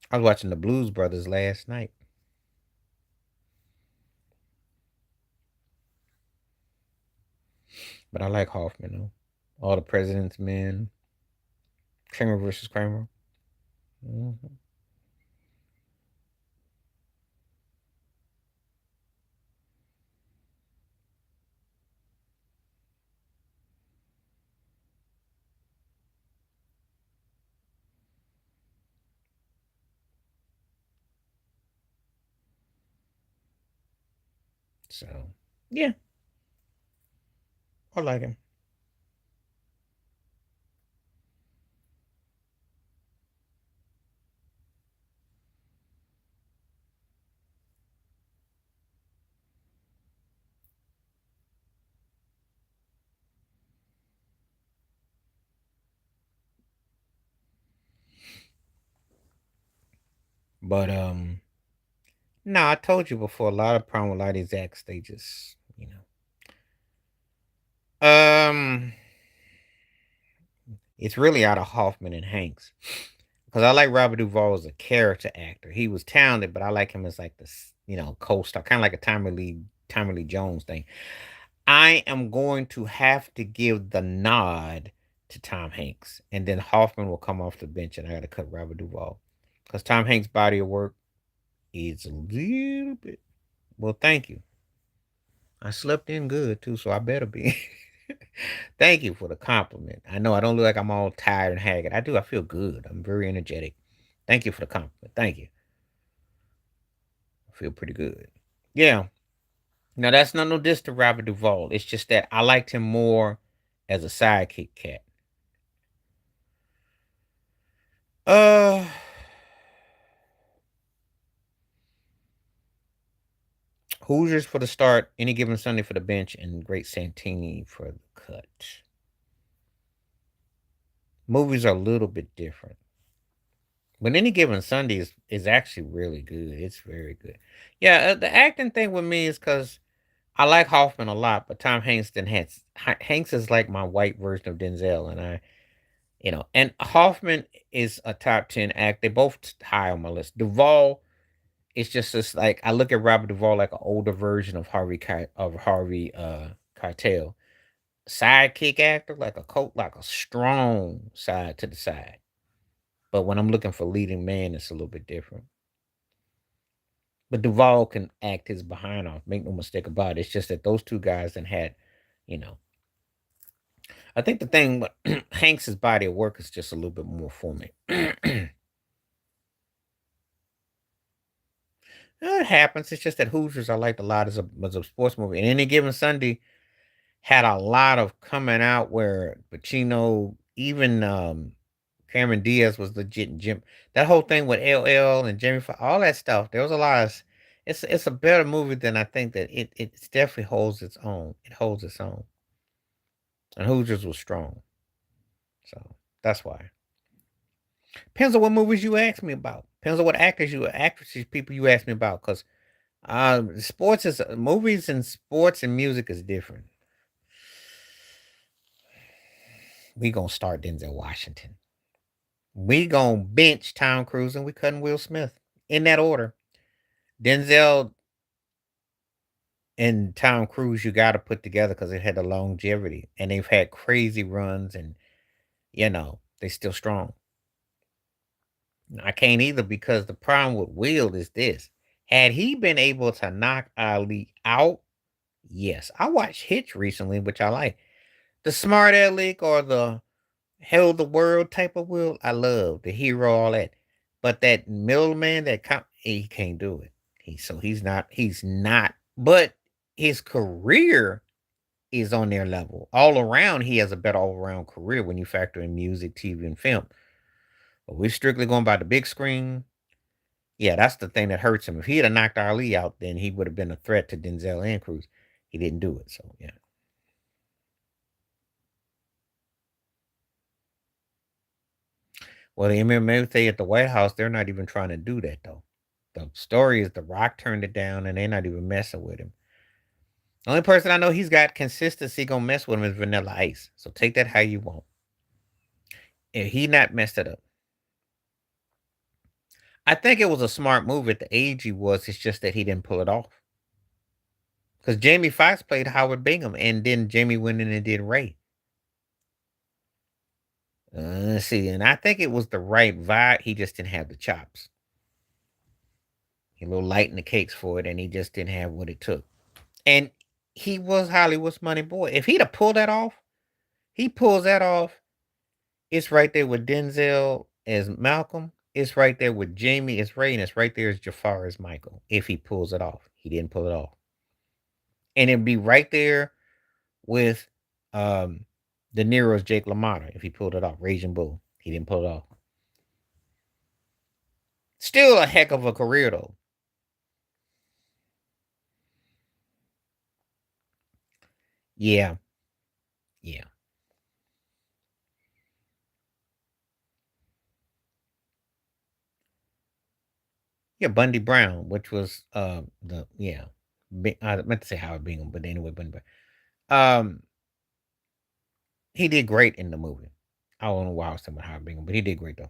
I was watching the Blues Brothers last night, but I like Hoffman though. All the President's Men, Kramer versus Kramer. hmm So yeah, I like him. But no, I told you before. A lot of problem with a lot of these acts, they just it's really out of Hoffman and Hanks. Because I like Robert Duvall as a character actor. He was talented, but I like him as like this, co-star, kind of like a Tommy Lee Jones thing. I am going to have to give the nod to Tom Hanks, and then Hoffman will come off the bench, and I got to cut Robert Duvall because Tom Hanks' body of work is a little bit. Well, thank you. I slept in good too, so I better be. Thank you for the compliment. I know I don't look like I'm all tired and haggard. I do. I feel good. I'm very energetic. Thank you for the compliment. Thank you. I feel pretty good. Yeah. Now that's not no diss to Robert Duvall. It's just that I liked him more as a sidekick cat. Uh Hoosiers for the start, any given Sunday for the bench, and Great Santini for the cut. Movies are a little bit different. But any given Sunday is actually really good. It's very good. Yeah, the acting thing with me is because I like Hoffman a lot, but Tom Hanks then has Hanks is like my white version of Denzel, and and Hoffman is a top 10 act. They both high on my list. Duvall is just this like I look at Robert Duvall like an older version of Harvey Keitel, sidekick actor, like a coat, like a strong side to the side. But when I'm looking for leading man, it's a little bit different. But Duvall can act his behind off. Make no mistake about it. It's just that those two guys then had, you know. I think the thing with Hanks's body of work is just a little bit more for me. It happens. It's just that Hoosiers I liked a lot as a sports movie. And any given Sunday had a lot of coming out where Pacino, even Cameron Diaz was legit and Jim. That whole thing with LL and Jamie Foxx, all that stuff. There was a lot of. It's a better movie than I think that it definitely holds its own. It holds its own. And Hoosiers was strong, so that's why. Depends on what movies you ask me about. Depends on what actresses, people you ask me about. Because sports is movies and sports and music is different. We gonna start Denzel Washington. We gonna bench Tom Cruise and we cutting Will Smith in that order. Denzel and Tom Cruise, you got to put together because it had the longevity and they've had crazy runs and they still strong. I can't either because the problem with Will is this: had he been able to knock Ali out, yes, I watched Hitch recently, which I like. The smart aleck or the hell the world type of Will, I love the hero, all that. But that middleman, he can't do it. He's not. But his career is on their level. All around, he has a better all around career when you factor in music, TV, and film. But we're strictly going by the big screen. Yeah, that's the thing that hurts him. If he had knocked Ali out, then he would have been a threat to Denzel and Cruz. He didn't do it, so yeah. Well, the MMA at the White House, they're not even trying to do that though. The story is The Rock turned it down, and they're not even messing with him. The only person I know he's got consistency gonna mess with him is Vanilla Ice. So take that how you want. And he not messed it up. I think it was a smart move at the age he was. It's just that he didn't pull it off. Because Jamie Foxx played Howard Bingham, and then Jamie went in and did Ray. Let's see, and I think it was the right vibe. He just didn't have the chops. He a little light in the cakes for it, and he just didn't have what it took. And he was Hollywood's money boy. If he'd have pulled that off, he pulls that off. It's right there with Denzel as Malcolm. It's right there with Jamie as Ray, and it's right there as Jafar as Michael. If he pulls it off, he didn't pull it off, and it'd be right there with De Niro's Jake LaMotta if he pulled it off. Raging Bull, he didn't pull it off. Still a heck of a career though. Yeah, yeah, yeah. Bundy Brown, which was the yeah, I meant to say Howard Bingham, but anyway, Bundy Brown. Um, he did great in the movie. I don't know why I was talking about Howard Bingham, but he did great though.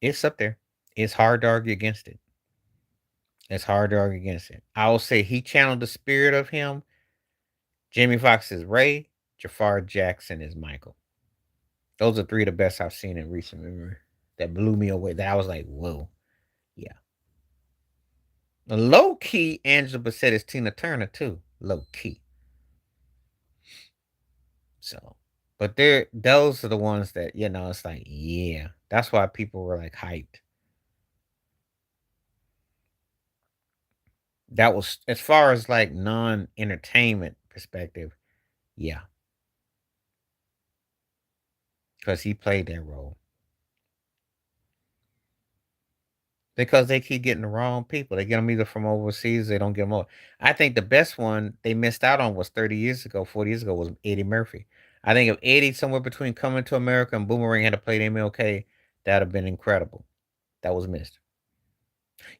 It's up there. It's hard to argue against it. It's hard to argue against it. I will say he channeled the spirit of him. Jamie Foxx is Ray. Jafar Jackson is Michael. Those are three of the best I've seen in recent memory. That blew me away. That I was like, whoa, yeah. Low key, Angela Bassett is Tina Turner too. Low key. So, but those are the ones that it's like, yeah. That's why people were like hyped. That was as far as like non-entertainment perspective, yeah, because he played that role. Because they keep getting the wrong people. They get them either from overseas, they don't get them over. I think the best one they missed out on was 30 years ago, 40 years ago was Eddie Murphy. I think if Eddie somewhere between Coming to America and Boomerang had to play MLK, that'd have been incredible. That was missed.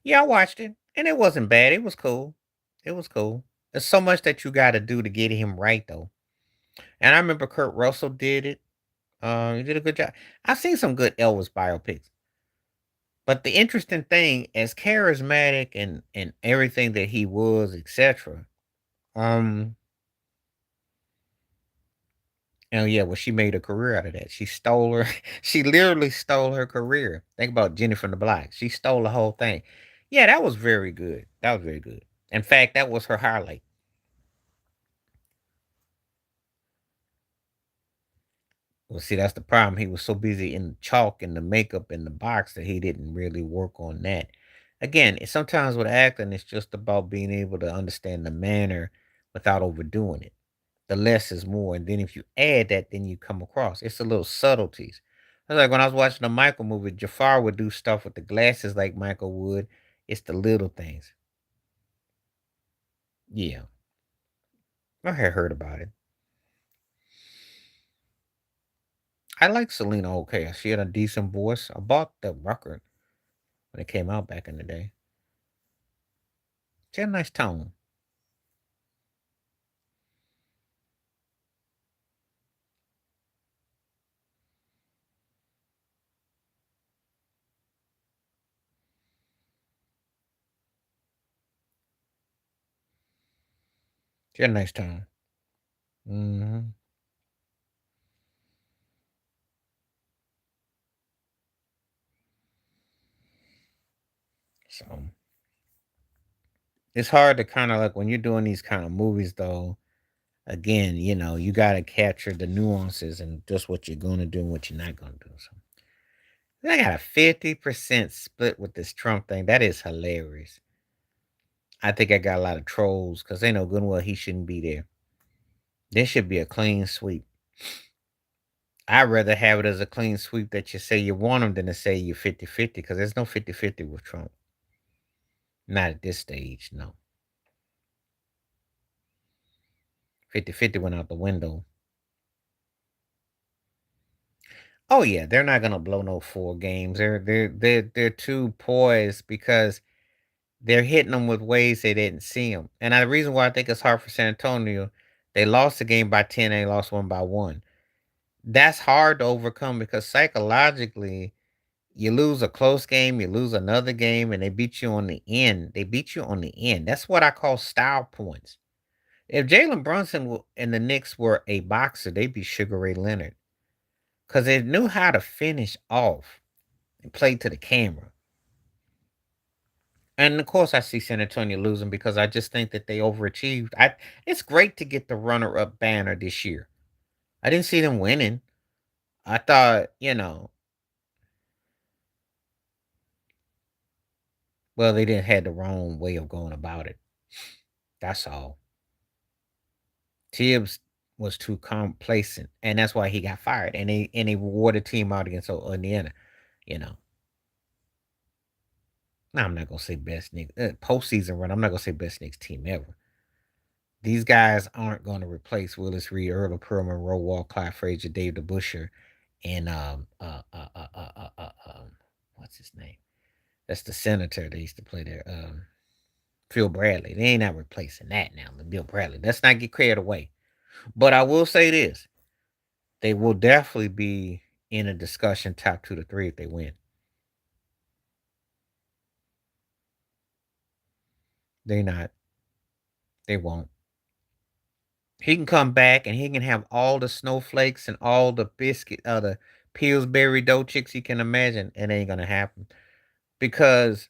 Yeah, I watched it, and it wasn't bad. It was cool. It was cool. There's so much that you got to do to get him right, though. And I remember Kurt Russell did it. He did a good job. I've seen some good Elvis biopics. But the interesting thing, as charismatic and everything that he was, etc. Um, and yeah, well, she made a career out of that. She stole her. She literally stole her career. Think about Jenny from the Block. She stole the whole thing. Yeah, that was very good. That was very good. In fact, that was her highlight. Well, see, that's the problem. He was so busy in the chalk and the makeup and the box that he didn't really work on that. Again, sometimes with acting, it's just about being able to understand the manner without overdoing it. The less is more, and then if you add that, then you come across. It's the little subtleties. It's like when I was watching the Michael movie, Jafar would do stuff with the glasses like Michael would. It's the little things. Yeah, I had heard about it. I like Selena okay. She had a decent voice. I bought the record when it came out back in the day. She had a nice tone. She had a nice tone. Hmm. So it's hard to kind of like when you're doing these kind of movies though. Again, you got to capture the nuances and just what you're going to do and what you're not going to do. So I got a 50% split with this Trump thing. That is hilarious. I think I got a lot of trolls because they know good and well he shouldn't be there. This should be a clean sweep. I'd rather have it as a clean sweep that you say you want him than to say you're 50-50 because there's no 50-50 with Trump. Not at this stage, no. 50-50 went out the window. Oh yeah, they're not gonna blow no 4 games. They're too poised because they're hitting them with ways they didn't see them. And the reason why I think it's hard for San Antonio, they lost the game by 10, they lost one by 1. That's hard to overcome because psychologically, you lose a close game, you lose another game, and they beat you on the end. They beat you on the end. That's what I call style points. If Jalen Brunson and the Knicks were a boxer, they'd be Sugar Ray Leonard because they knew how to finish off and play to the camera. And of course, I see San Antonio losing because I just think that they overachieved. It's great to get the runner-up banner this year. I didn't see them winning. I thought, well, they didn't had the wrong way of going about it. That's all. Tibbs was too complacent, and that's why he got fired. And they wore the team out against Indiana. You know, now I'm not gonna say best Knicks postseason run. I'm not gonna say best Knicks team ever. These guys aren't going to replace Willis Reed, Earl Perlman, Roe Wall, Clyde Frazier, Dave DeBuscher, and what's his name? That's the senator that used to play there. Phil Bradley. They ain't not replacing that now. Bill Bradley. Let's not get carried away. But I will say this: they will definitely be in a discussion top 2 to 3 if they win. They not. They won't. He can come back and he can have all the snowflakes and all the biscuit, the Pillsbury dough chicks you can imagine. It ain't gonna happen because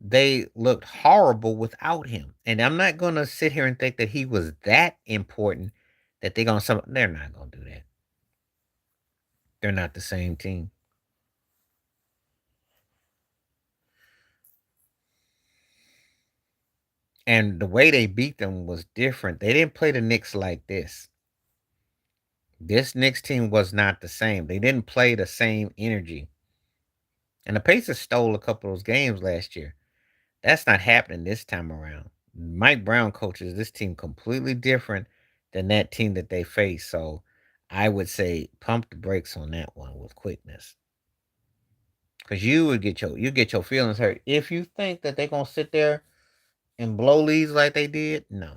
they looked horrible without him. And I'm not gonna sit here and think that he was that important that they're gonna. They're not gonna do that. They're not the same team. And the way they beat them was different. They didn't play the Knicks like this. This Knicks team was not the same. They didn't play the same energy. And the Pacers stole a couple of those games last year. That's not happening this time around. Mike Brown coaches this team completely different than that team that they faced. So I would say pump the brakes on that one with quickness. Because you get your feelings hurt. If you think that they're gonna sit there and blow leads like they did, no.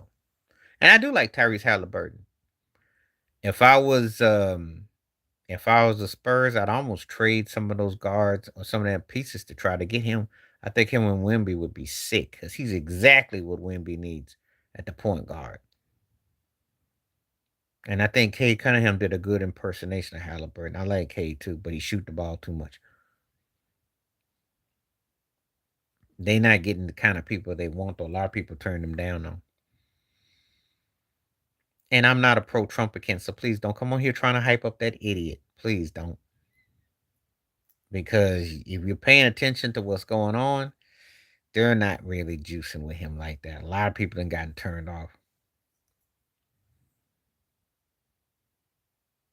And I do like Tyrese Halliburton. If I was the Spurs, I'd almost trade some of those guards or some of them pieces to try to get him. I think him and Wemby would be sick because he's exactly what Wemby needs at the point guard. And I think Cade Cunningham did a good impersonation of Halliburton. I like Cade too, but he shoot the ball too much. They not getting the kind of people they want. Though. A lot of people turn them down on. And I'm not a pro Trumpicant, so please don't come on here trying to hype up that idiot. Please don't. Because if you're paying attention to what's going on, they're not really juicing with him like that. A lot of people have gotten turned off.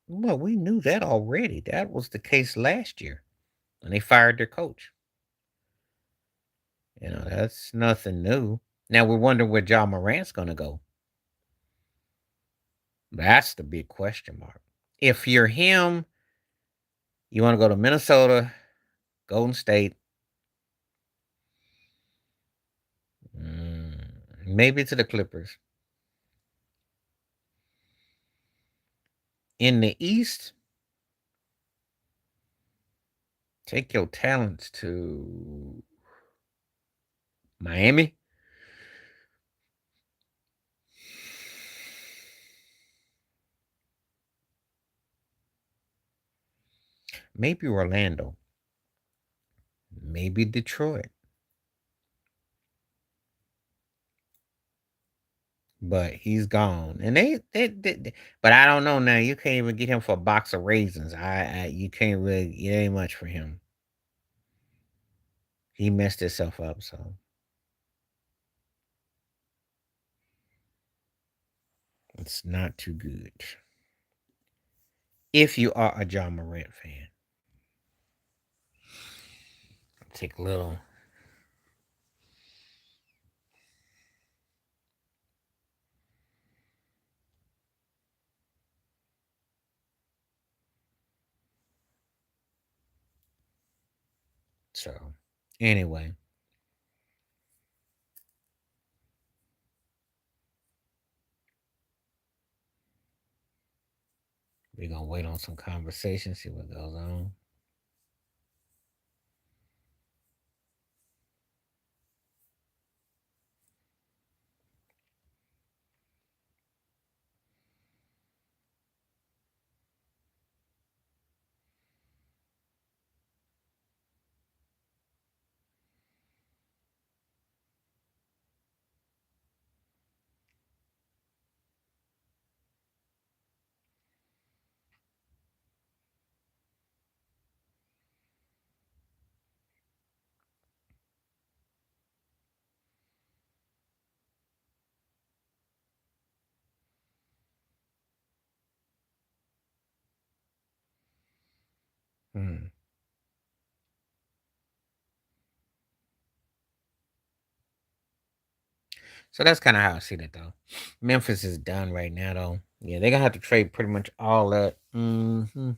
Well, we knew that already. That was the case last year when they fired their coach. That's nothing new. Now we're wondering where John Morant's going to go. That's the big question mark. If you're him, You want to go to Minnesota, Golden State, maybe to the Clippers. In the East, take your talents to Miami. Maybe Orlando. Maybe Detroit. But he's gone, and but I don't know now. You can't even get him for a box of raisins. You can't really. It ain't much for him. He messed himself up, so it's not too good. If you are a John Morant fan, take a little. So, anyway, we're gonna wait on some conversation, see what goes on. Hmm. So that's kind of how I see that, though. Memphis is done right now, though. Yeah, they're gonna have to trade pretty much all that. Mm-hmm.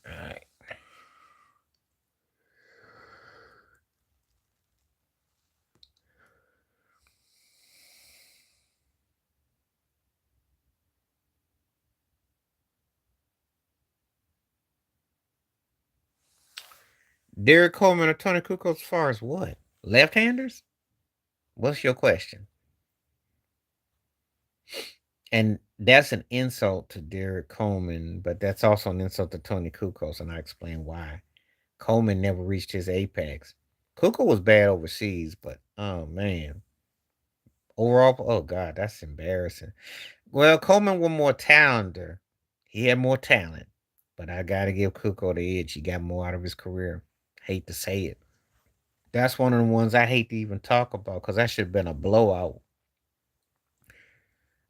All right. Derek Coleman or Tony Kukoc as far as what? Left-handers? What's your question? And that's an insult to Derek Coleman, but that's also an insult to Tony Kukoc, and I explain why. Coleman never reached his apex. Kukoc was bad overseas, but oh man, overall, oh god, that's embarrassing. Well, Coleman was more talented. He had more talent, but I got to give Kukoc the edge. He got more out of his career. Hate to say it. That's one of the ones I hate to even talk about because that should have been a blowout.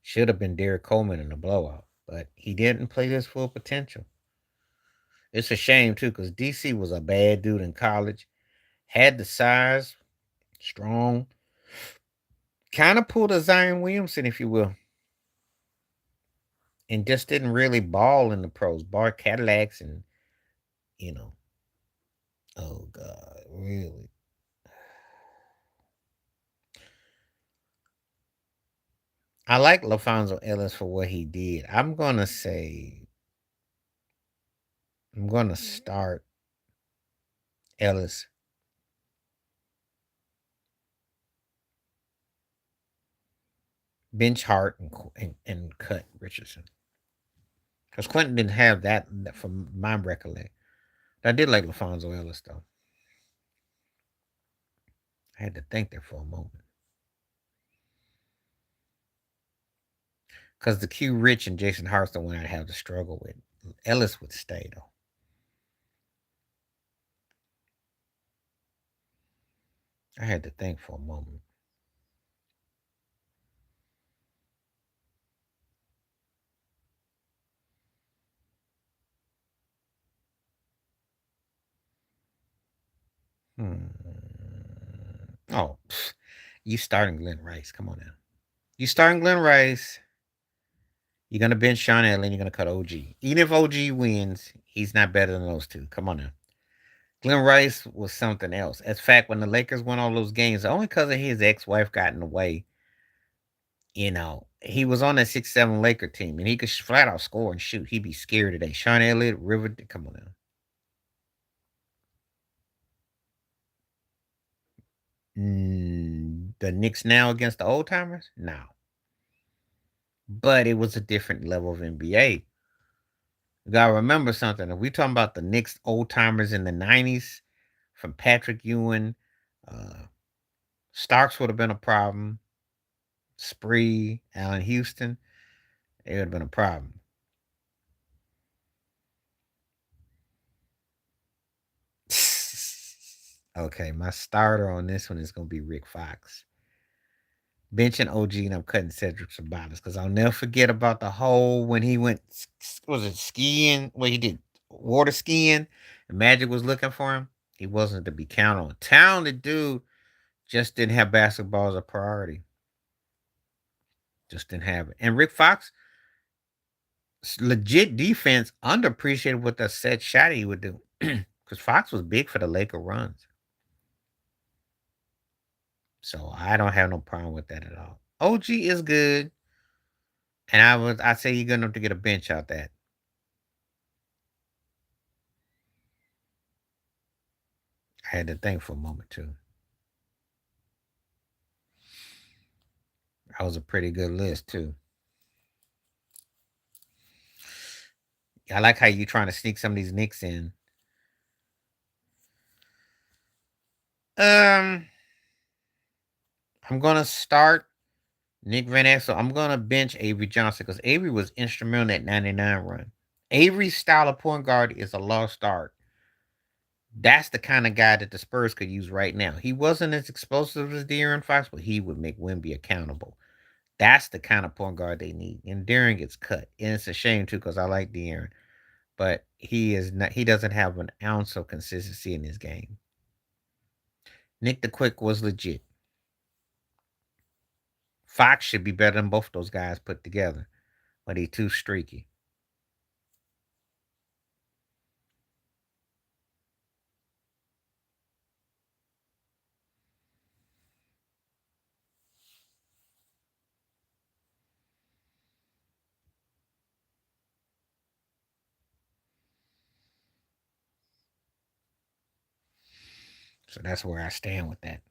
Should have been Derek Coleman in a blowout, but he didn't play his full potential. It's a shame too because DC was a bad dude in college. Had the size, strong, kind of pulled a Zion Williamson, if you will, and just didn't really ball in the pros. Bar Cadillacs and you know, oh god, really. I like LaFonso Ellis for what he did. I'm gonna start Ellis, bench Hart, and cut Richardson. Because Quentin didn't have that from my recollection. I did like LaFonso Ellis though. I had to think there for a moment. Because the Q Rich and Jason Hart's the one I'd have to struggle with. Ellis would stay though. I had to think for a moment. Hmm. Oh, you starting Glenn Rice. Come on now. You starting Glenn Rice. You're gonna bench Sean Elliott and you're gonna cut OG. Even if OG wins, he's not better than those two. Come on now. Glenn Rice was something else. In fact, when the Lakers won all those games, only because of his ex-wife got in the way, he was on that 6-7 Laker team and he could flat out score and shoot. He'd be scared today. Sean Elliott, River, come on now. The Knicks now against the old timers? No. But it was a different level of NBA. You gotta remember something. If we talking about the Knicks old timers in the 90s, from Patrick Ewing, uh, Starks would have been a problem. Spree, Allen Houston, it would have been a problem. Okay, my starter on this one is gonna be Rick Fox. Benching OG and I'm cutting Cedric Sabatas because I'll never forget about the whole when he went was it skiing? Well, he did water skiing. And Magic was looking for him. He wasn't to be counted on. Talented dude, just didn't have basketball as a priority. Just didn't have it. And Rick Fox, legit defense, underappreciated what the set shot he would do. Because Fox was big for the Laker runs. So I don't have no problem with that at all. OG is good. And I'd say you're good enough to get a bench out that. I had to think for a moment too. That was a pretty good list too. I like how you trying to sneak some of these Knicks in. Um, I'm gonna start Nick Van Exel. I'm gonna bench Avery Johnson because Avery was instrumental in that '99 run. Avery's style of point guard is a lost start. That's the kind of guy that the Spurs could use right now. He wasn't as explosive as De'Aaron Fox, but he would make Wemby accountable. That's the kind of point guard they need. And De'Aaron gets cut, and it's a shame too because I like De'Aaron, but he is not. He doesn't have an ounce of consistency in his game. Nick the Quick was legit. Fox should be better than both those guys put together, but he's too streaky. So that's where I stand with that.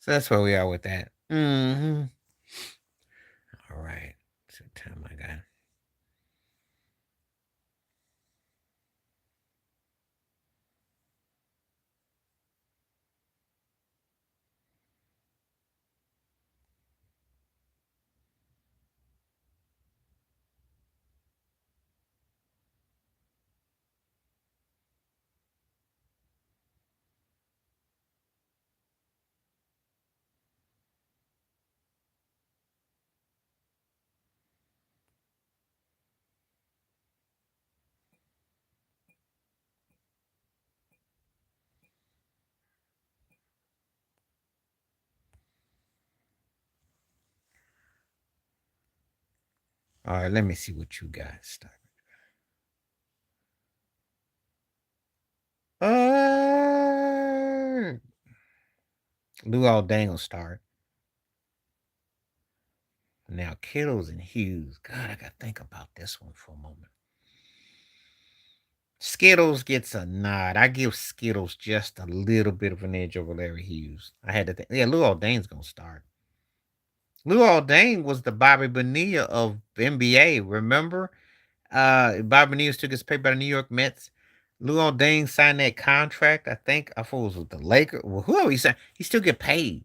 So that's where we are with that. All right. So time I got. All right, let me see what you guys start. Lou Aldang will start. Now Kittles and Hughes. God, I gotta think about this one for a moment. Skittles gets a nod. I give Skittles just a little bit of an edge over Larry Hughes. I had to think. Yeah, Lou Aldang's gonna start. Lou Aldang was the Bobby Bonilla of NBA. Remember, Bob Bonilla still gets paid by the New York Mets. Lou Dane signed that contract. I think I thought it was with the Lakers. Well, whoever he signed, he still get paid.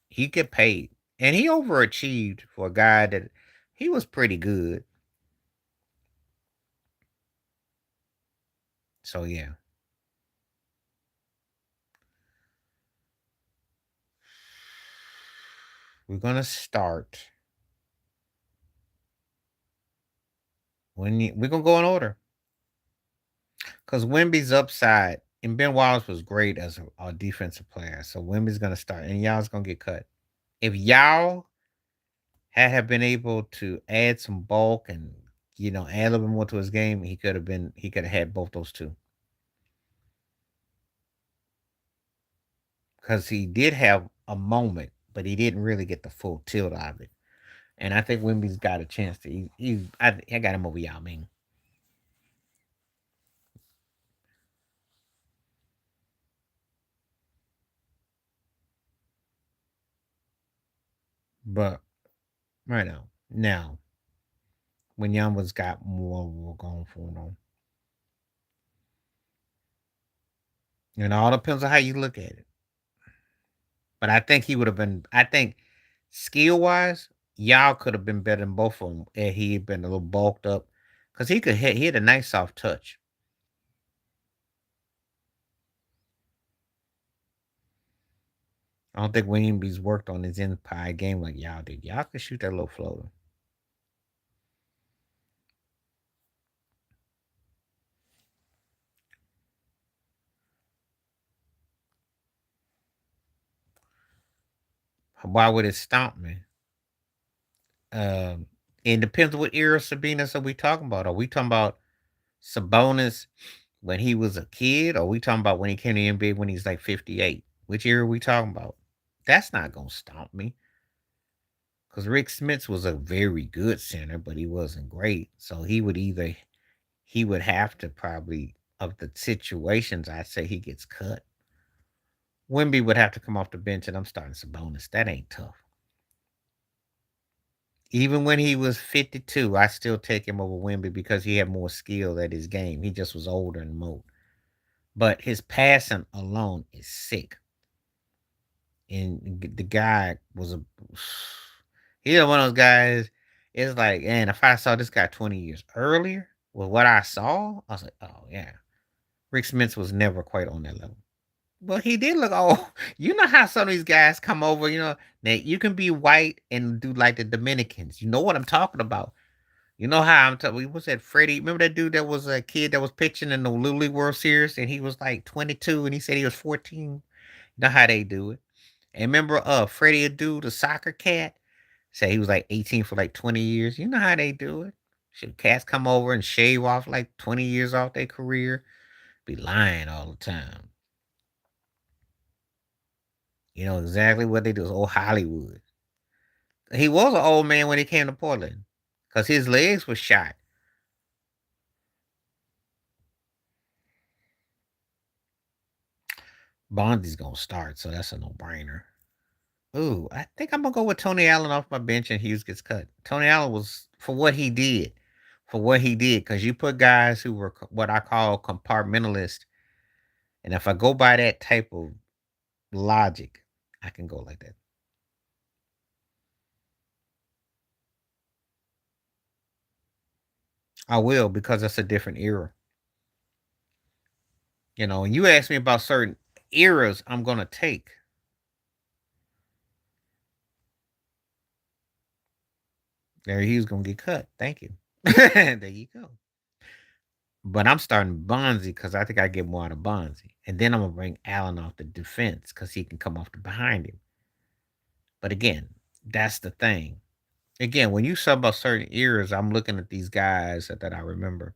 He get paid, and he overachieved for a guy that he was pretty good. So yeah, we're gonna start we're gonna go in order because Wimby's upside and Ben Wallace was great as a defensive player. So Wimby's gonna start, and y'all's gonna get cut. If y'all had have been able to add some bulk and add a little bit more to his game, he could have had both those two because he did have a moment, but he didn't really get the full tilt out of it. And I think Wimby's got a chance to. I got him over Yao Ming. But right now, when Yama's got more going for him, it all depends on how you look at it. But I think he would have been. I think skill wise, Yao could have been better than both of them if he had been a little bulked up, because he could hit. He had a nice soft touch. I don't think Williams worked on his empire game like Yao did. Yao could shoot that little floater. Why would it stomp me? Um, it depends what era Sabinas are we talking about. Are we talking about Sabonis when he was a kid, or are we talking about when he came to the NBA when he's like 58? Which era are we talking about? That's not gonna stomp me. Because Rick Smith was a very good center, but he wasn't great. So he would have to probably of the situations I'd say he gets cut. Wimby would have to come off the bench, and I'm starting Sabonis. That ain't tough. Even when he was 52, I still take him over Wimby because he had more skill at his game. He just was older and more. But his passing alone is sick. And the guy was a he's one of those guys. It's like, man, if I saw this guy 20 years earlier with what I saw, I was like, oh yeah. Rick Smith was never quite on that level. But he did look old. You know how some of these guys come over, that you can be white and do like the Dominicans. You know what I'm talking about. You know how I'm talking. What's that, Freddie? Remember that dude that was a kid that was pitching in the Little League World Series and he was like 22 and he said he was 14? You know how they do it. And remember Freddie, a dude, a soccer cat, say he was like 18 for like 20 years. You know how they do it. Should cats come over and shave off like 20 years off their career? Be lying all the time. You know exactly what they do. It's old Hollywood. He was an old man when he came to Portland because his legs were shot. Bondi's gonna start, so that's a no-brainer. Ooh, I think I'm gonna go with Tony Allen off my bench and Hughes gets cut. Tony Allen was for what he did, because you put guys who were what I call compartmentalist, and if I go by that type of logic, I can go like that. I will because that's a different era. And you ask me about certain eras I'm gonna take. There he was gonna get cut. Thank you. There you go. But I'm starting Bonzi because I think I get more out of Bonzi. And then I'm gonna bring Allen off the defense because he can come off the behind him. But again, that's the thing. Again, when you talk about certain eras, I'm looking at these guys that I remember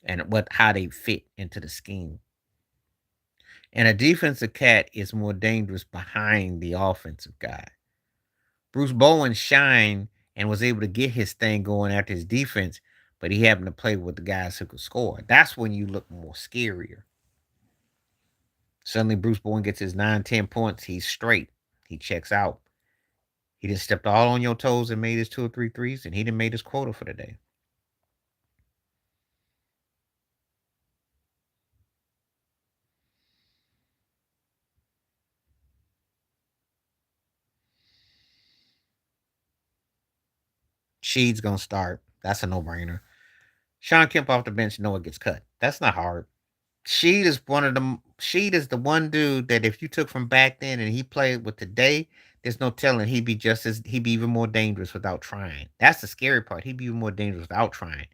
and how they fit into the scheme. And a defensive cat is more dangerous behind the offensive guy. Bruce Bowen shined and was able to get his thing going after his defense, but he happened to play with the guys who could score. That's when you look more scarier. Suddenly, Bruce Bowen gets his 9, 10 points. He's straight. He checks out. He just stepped all on your toes and made his 2 or 3 threes, and he didn't made his quota for the day. Sheed's gonna start. That's a no brainer. Sean Kemp off the bench, Noah gets cut. That's not hard. Sheed is one of them. Sheed is the one dude that if you took from back then and he played with today, there's no telling he'd be even more dangerous without trying. That's the scary part. He'd be even more dangerous without trying.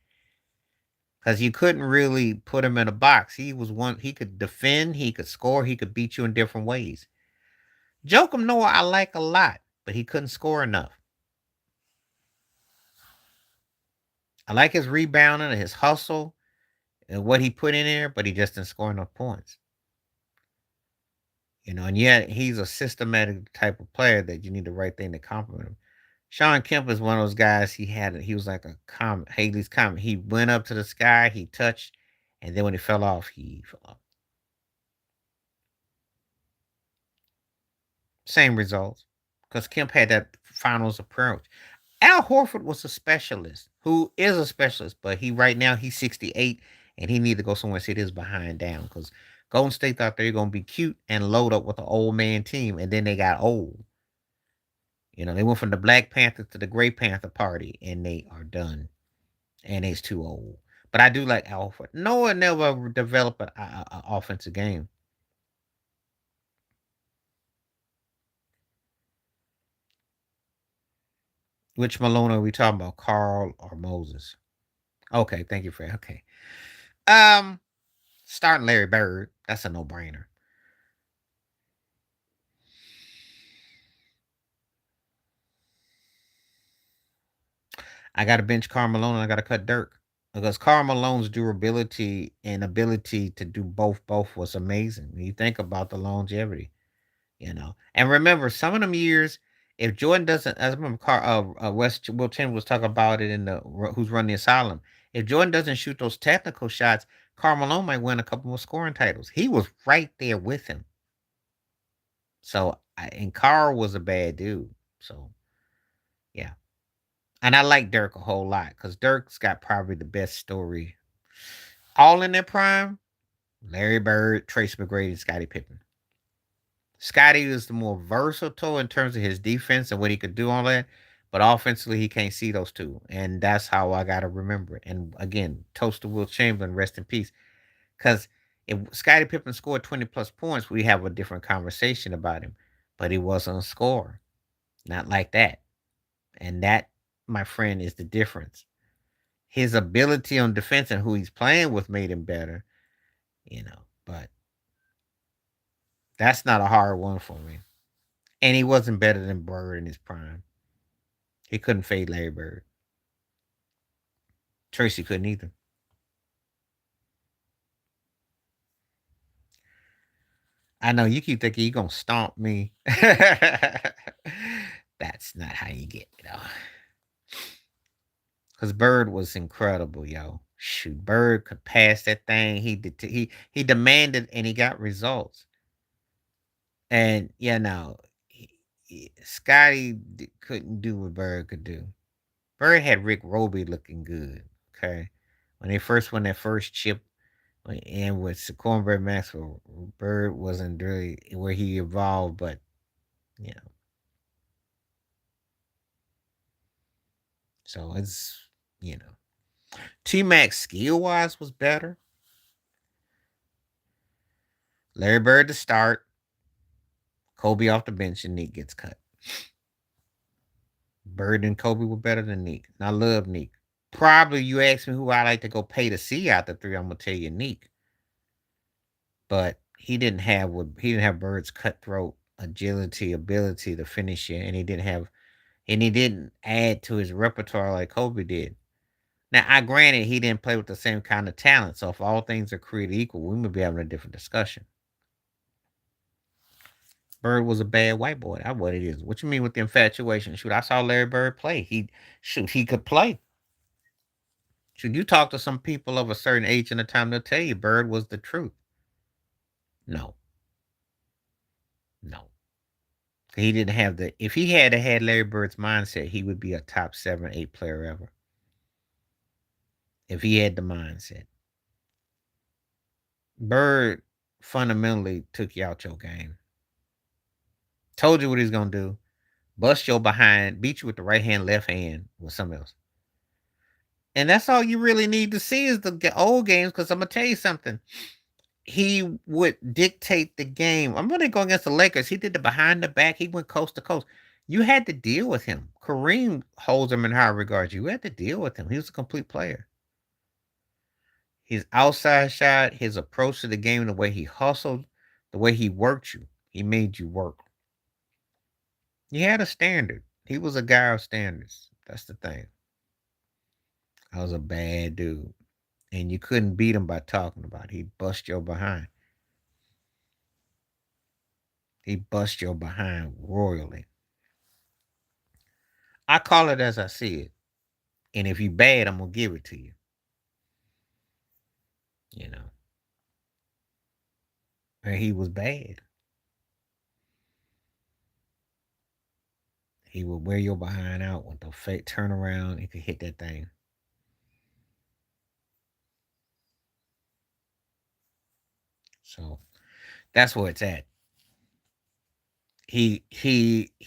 Because you couldn't really put him in a box. He was one he could defend, he could score, he could beat you in different ways. Joakim Noah I like a lot, but he couldn't score enough. I like his rebounding and his hustle and what he put in there, but he just didn't score enough points. And yet he's a systematic type of player that you need the right thing to compliment him. Sean Kemp is one of those guys. He was like a comet, Haley's comet. He went up to the sky, he touched, and then when he fell off, he fell off. Same results, because Kemp had that finals approach. Al Horford was a specialist, who is a specialist, but right now he's 68, and he need to go somewhere and sit his behind down, because Golden State thought they were gonna be cute and load up with an old man team, and then they got old. They went from the Black Panther to the Gray Panther party, and they are done, and it's too old. But I do like Al Horford. Noah never developed an offensive game. Which Malone are we talking about, Carl or Moses? Okay, thank you for okay. Um, Starting Larry Bird, that's a no brainer. I got to bench Karl Malone and I got to cut Dirk because Karl Malone's durability and ability to do both was amazing. When you think about the longevity. And remember, some of them years, if Jordan doesn't, I remember West Will Chamberlain was talking about it in the Who's Run the Asylum. If Jordan doesn't shoot those technical shots, Karl Malone might win a couple more scoring titles. He was right there with him. So, and Carl was a bad dude. So, yeah. And I like Dirk a whole lot because Dirk's got probably the best story. All in their prime, Larry Bird, Tracy McGrady, Scottie Pippen. Scotty is the more versatile in terms of his defense and what he could do on that. But offensively, he can't see those two. And that's how I got to remember it. And again, toast to Will Chamberlain, rest in peace. Because if Scottie Pippen scored 20 plus points, we have a different conversation about him. But he wasn't a scorer. Not like that. And that, my friend, is the difference. His ability on defense and who he's playing with made him better. But that's not a hard one for me. And he wasn't better than Bird in his prime. He couldn't fade Larry Bird. Tracy couldn't either. I know you keep thinking you're going to stomp me. That's not how you get it. Because Bird was incredible, yo. Shoot, Bird could pass that thing. He demanded and he got results. And Scotty couldn't do what Bird could do. Bird had Rick Roby looking good. Okay, when they first won that first chip, and with Cornbread Maxwell, Bird wasn't really where he evolved, but you know. So it's. T Mac skill wise was better. Larry Bird to start. Kobe off the bench and Nick gets cut. Bird and Kobe were better than Nick. And I love Nick. Probably you ask me who I like to go pay to see out the three, I'm gonna tell you Nick. But he didn't have Bird's cutthroat agility, ability to finish it, and he didn't add to his repertoire like Kobe did. Now, I granted he didn't play with the same kind of talent, so if all things are created equal, we may be having a different discussion. Bird was a bad white boy. That's what it is. What you mean with the infatuation? Shoot, I saw Larry Bird play. He could play. Should you talk to some people of a certain age and a time, they'll tell you Bird was the truth. No. No. He didn't have the if he had Larry Bird's mindset, he would be a top 7, 8 player ever. If he had the mindset. Bird fundamentally took you out your game. Told you what he's gonna do. Bust your behind, beat you with the right hand, left hand, with something else. And that's all you really need to see is the old games. Because I'm gonna tell you something. He would dictate the game. I'm gonna go against the Lakers. He did the behind the back. He went coast to coast. You had to deal with him. Kareem holds him in high regard. You had to deal with him. He was a complete player. His outside shot, his approach to the game, the way he hustled, the way he worked you. He made you work. He had a standard. He was a guy of standards. That's the thing. I was a bad dude. And you couldn't beat him by talking about it. He bust your behind. He bust your behind royally. I call it as I see it. And if you bad, I'm gonna give it to you. You know. And he was bad. He would wear your behind out with the fake turn around and could hit that thing. So that's where it's at. He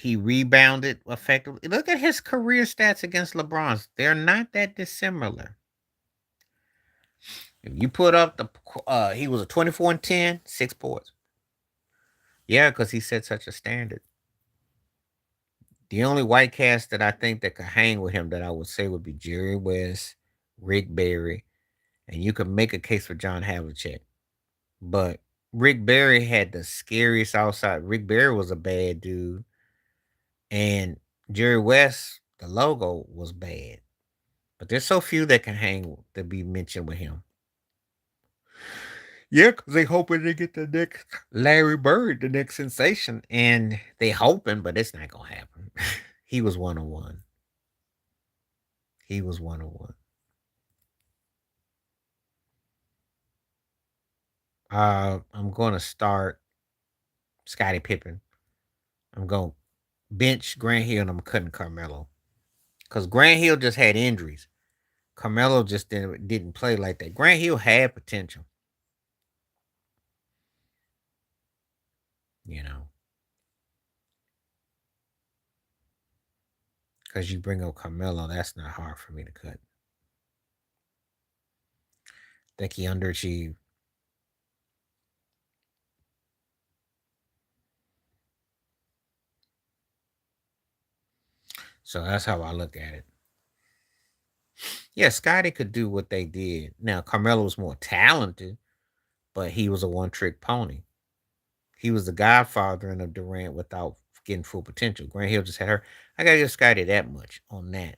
rebounded effectively. Look at his career stats against LeBron's. They're not that dissimilar. If you put up the he was a 24 and 10, 6 points. Yeah, because he set such a standard. The only white cast that I think that could hang with him that I would say would be Jerry West, Rick Barry, and you could make a case for John Havlicek. But Rick Barry had the scariest outside. Rick Barry was a bad dude. And Jerry West, the logo was bad. But there's so few that can hang to be mentioned with him. Yeah, because they hoping to get the next Larry Bird, the next sensation. And they hoping, but it's not going to happen. He was 101. He was 101. I'm going to start Scottie Pippen. I'm going to bench Grant Hill and I'm cutting Carmelo. Because Grant Hill just had injuries. Carmelo just didn't play like that. Grant Hill had potential. You know. Because you bring up Carmelo, that's not hard for me to cut. Think he underachieved. So that's how I look at it. Yeah, Scotty could do what they did. Now, Carmelo was more talented, but he was a one trick pony. He was the godfather in a Durant without getting full potential. Grant Hill just had her. I got to give Scotty that much on that.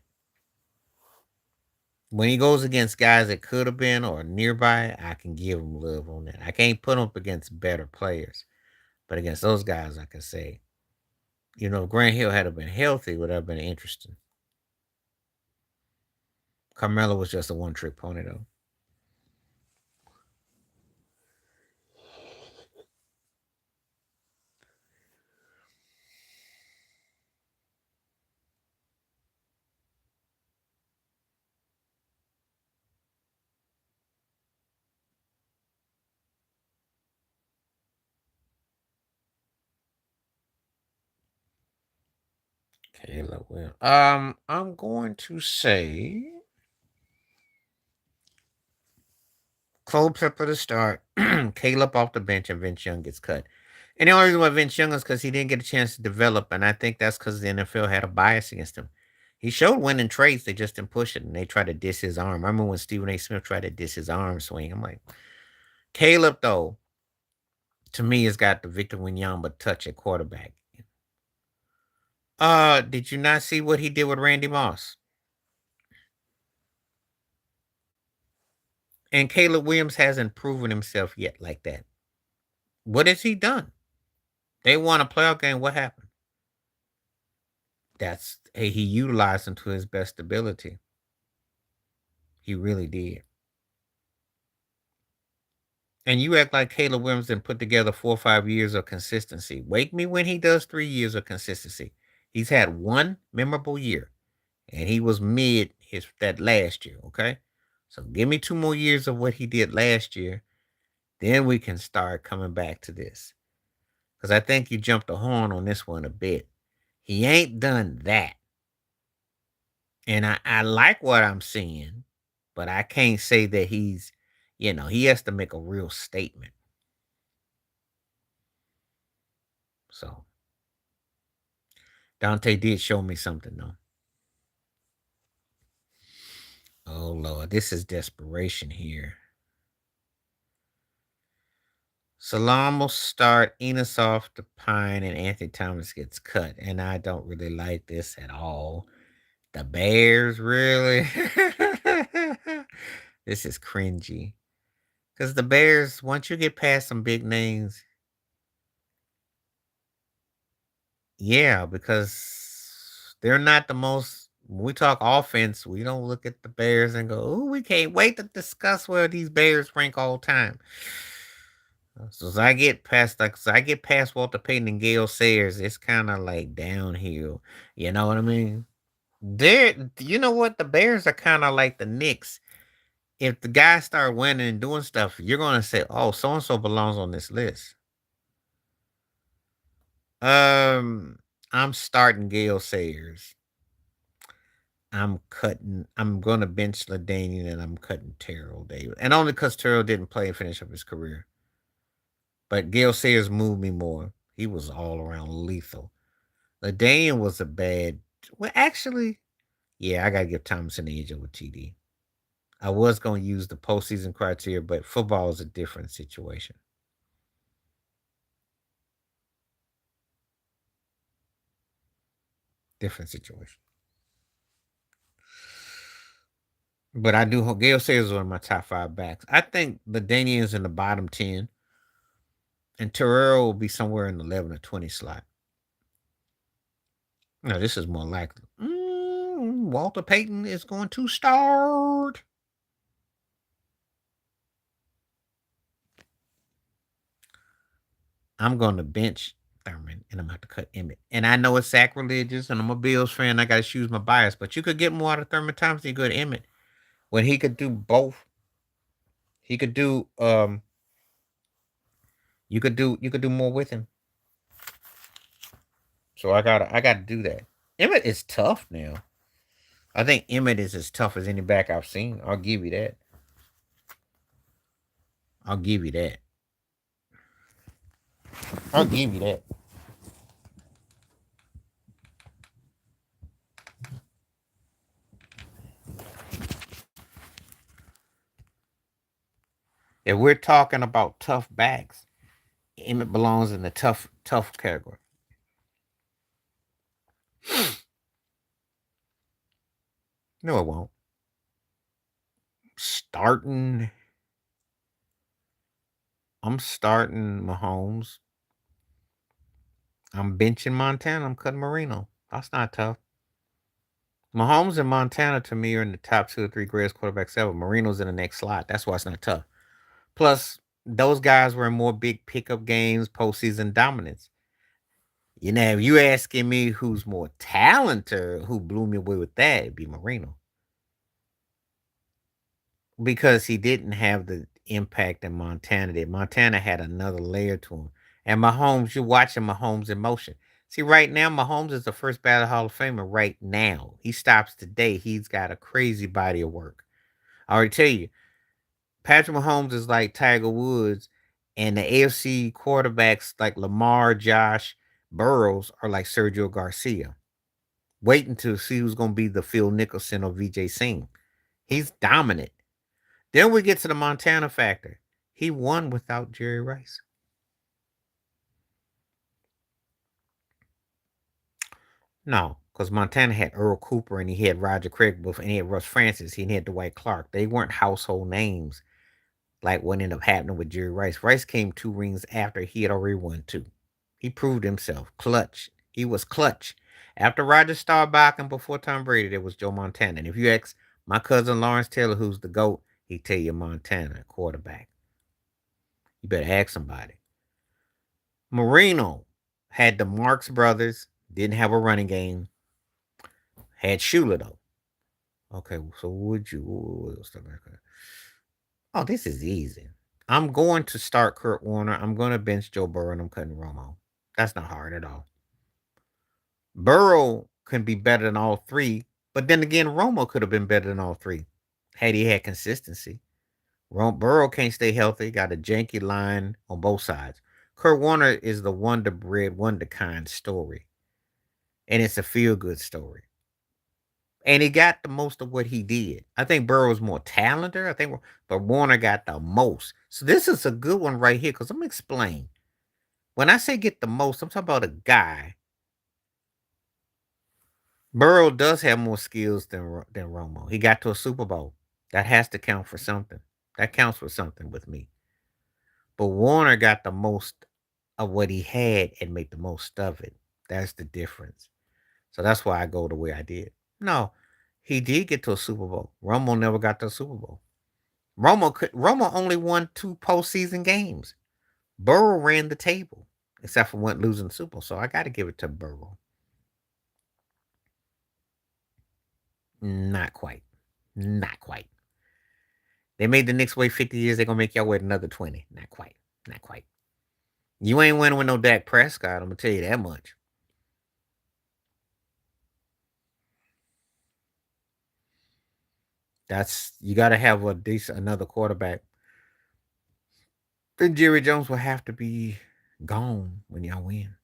When he goes against guys that could have been or nearby, I can give him love on that. I can't put him up against better players, but against those guys, I can say, if Grant Hill had been healthy, would have been interesting. Carmelo was just a one trick pony, though. Caleb Williams. I'm going to say Cole Pepper to start, Caleb off the bench, and Vince Young gets cut. And the only reason why Vince Young is because he didn't get a chance to develop, and I think that's because the NFL had a bias against him. He showed winning traits, they just didn't push it, and they tried to diss his arm. I remember when Stephen A. Smith tried to diss his arm swing. I'm like, Caleb, though, to me, has got the Victor Wanyama touch at quarterback. Did you not see what he did with Randy Moss? And Caleb Williams hasn't proven himself yet like that. What has he done? They won a playoff game. What happened? He utilized him to his best ability. He really did. And you act like Caleb Williams didn't put together 4 or 5 years of consistency. Wake me when he does 3 years of consistency. He's had one memorable year, and he was mid that last year. Okay, so give me 2 more years of what he did last year, then we can start coming back to this. Because I think you jumped the horn on this one a bit. He ain't done that. And I like what I'm seeing. but I can't say that he has to make a real statement. So Dante did show me something though. Oh Lord, this is desperation here. Salam will start Enos off the pine and Anthony Thomas gets cut. And I don't really like this at all. The Bears, really? This is cringy. Because the Bears, once you get past some big names, yeah, because they're not the most. When we talk offense, we don't look at the Bears and go, "Oh, we can't wait to discuss where these Bears rank all time." So as I get past Walter Payton and Gale Sayers, it's kind of like downhill. You know what I mean? You know what? The Bears are kind of like the Knicks. If the guys start winning and doing stuff, you're gonna say, "Oh, so and so belongs on this list." Um, I'm starting Gale Sayers. I'm gonna bench Ladainian and I'm cutting Terrell Davis, and only because Terrell didn't play and finish up his career. But Gale Sayers moved me more. He was all around lethal. Ladainian was a bad. Well, actually, yeah, I gotta give Thomas an edge over TD. I was gonna use the postseason criteria, but football is a different situation. Different situation. But I do hope Gale Sayers is one of my top five backs. I think Ladainian is in the bottom 10, and Terrell will be somewhere in the 11 or 20 slot. No, this is more likely. Walter Payton is going to start. I'm going to bench Thurman and I'm going to have to cut Emmett. And I know it's sacrilegious and I'm a Bills fan. I got to choose my bias, but you could get more out of Thurman Thompson than you could Emmett. When he could do both, he could do you could do more with him. So I gotta do that. Emmett is tough now. I think Emmett is as tough as any back I've seen. I'll give you that. I'll give you that. I'll give you that. If we're talking about tough backs, Emmett belongs in the tough category. No, it won't. Starting, I'm starting Mahomes. I'm benching Montana. I'm cutting Marino. That's not tough. Mahomes and Montana to me are in the top two or three greatest quarterbacks ever. Marino's in the next slot. That's why it's not tough. Plus, those guys were in more big pickup games, postseason dominance. If you asking me who's more talented, who blew me away with that, it'd be Marino. Because he didn't have the impact that Montana did. Montana had another layer to him. And Mahomes, you're watching Mahomes in motion. See, right now, Mahomes is the first ballot Hall of Famer right now. He stops today. He's got a crazy body of work. I already tell you, Patrick Mahomes is like Tiger Woods, and the AFC quarterbacks like Lamar, Josh, Burrows are like Sergio Garcia. Waiting to see who's going to be the Phil Nicholson or VJ Singh. He's dominant. Then we get to the Montana factor. He won without Jerry Rice. No, because Montana had Earl Cooper and he had Roger Craig and he had Russ Francis. He had Dwight Clark. They weren't household names like what ended up happening with Jerry Rice. Rice came 2 rings after he had already won 2. He proved himself. Clutch. He was clutch. After Roger Staubach and before Tom Brady, there was Joe Montana. And if you ask my cousin Lawrence Taylor, who's the GOAT, he'd tell you Montana, quarterback. You better ask somebody. Marino had the Marks brothers, didn't have a running game, had Shula though. Okay, so would you? Oh, this is easy. I'm going to start Kurt Warner. I'm going to bench Joe Burrow and I'm cutting Romo. That's not hard at all. Burrow can be better than all three, but then again, Romo could have been better than all three had he had consistency. Burrow can't stay healthy. Got a janky line on both sides. Kurt Warner is the wonder bread, wonder kind story, and it's a feel good story. And he got the most of what he did. I think Burrow's more talented. But Warner got the most. So this is a good one right here because I'm gonna explain. When I say get the most, I'm talking about a guy. Burrow does have more skills than Romo. He got to a Super Bowl. That has to count for something. That counts for something with me. But Warner got the most of what he had and make the most of it. That's the difference. So that's why I go the way I did. No, he did get to a Super Bowl. Romo never got to a Super Bowl. Romo only won 2 postseason games. Burrow ran the table, except for one losing the Super Bowl. So I got to give it to Burrow. Not quite. Not quite. They made the Knicks wait 50 years. They're gonna make y'all wait another 20. Not quite. Not quite. You ain't winning with no Dak Prescott. I'm gonna tell you that much. That's you got to have a decent another quarterback. Then Jerry Jones will have to be gone when y'all win.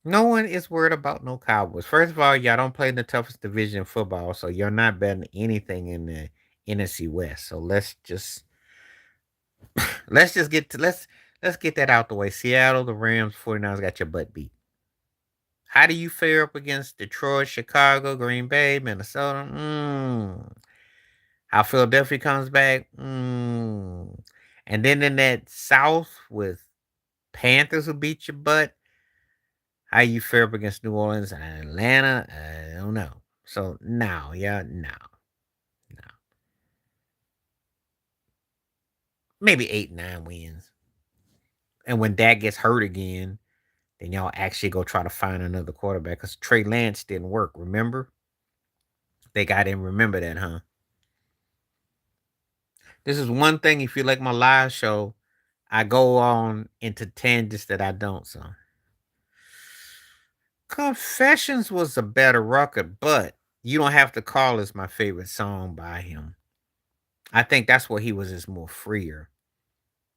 No one is worried about no Cowboys. First of all, y'all don't play in the toughest division in football, so you're not betting anything in the NFC West. So let's just get to let's get that out the way. Seattle, the Rams, 49ers got your butt beat. How do you fare up against Detroit, Chicago, Green Bay, Minnesota? How Philadelphia comes back? And then in that South with Panthers who beat your butt, how you fare up against New Orleans and Atlanta? I don't know. So no, yeah, no, no. Maybe 8, 9 wins. And when Dak gets hurt again, then y'all actually go try to find another quarterback because Trey Lance didn't work. Remember? Think I didn't remember that, huh? This is one thing. If you like my live show, I go on into tangents that I don't. So Confessions was a better record, but You Don't Have to Call is my favorite song by him. I think that's where he was just more freer.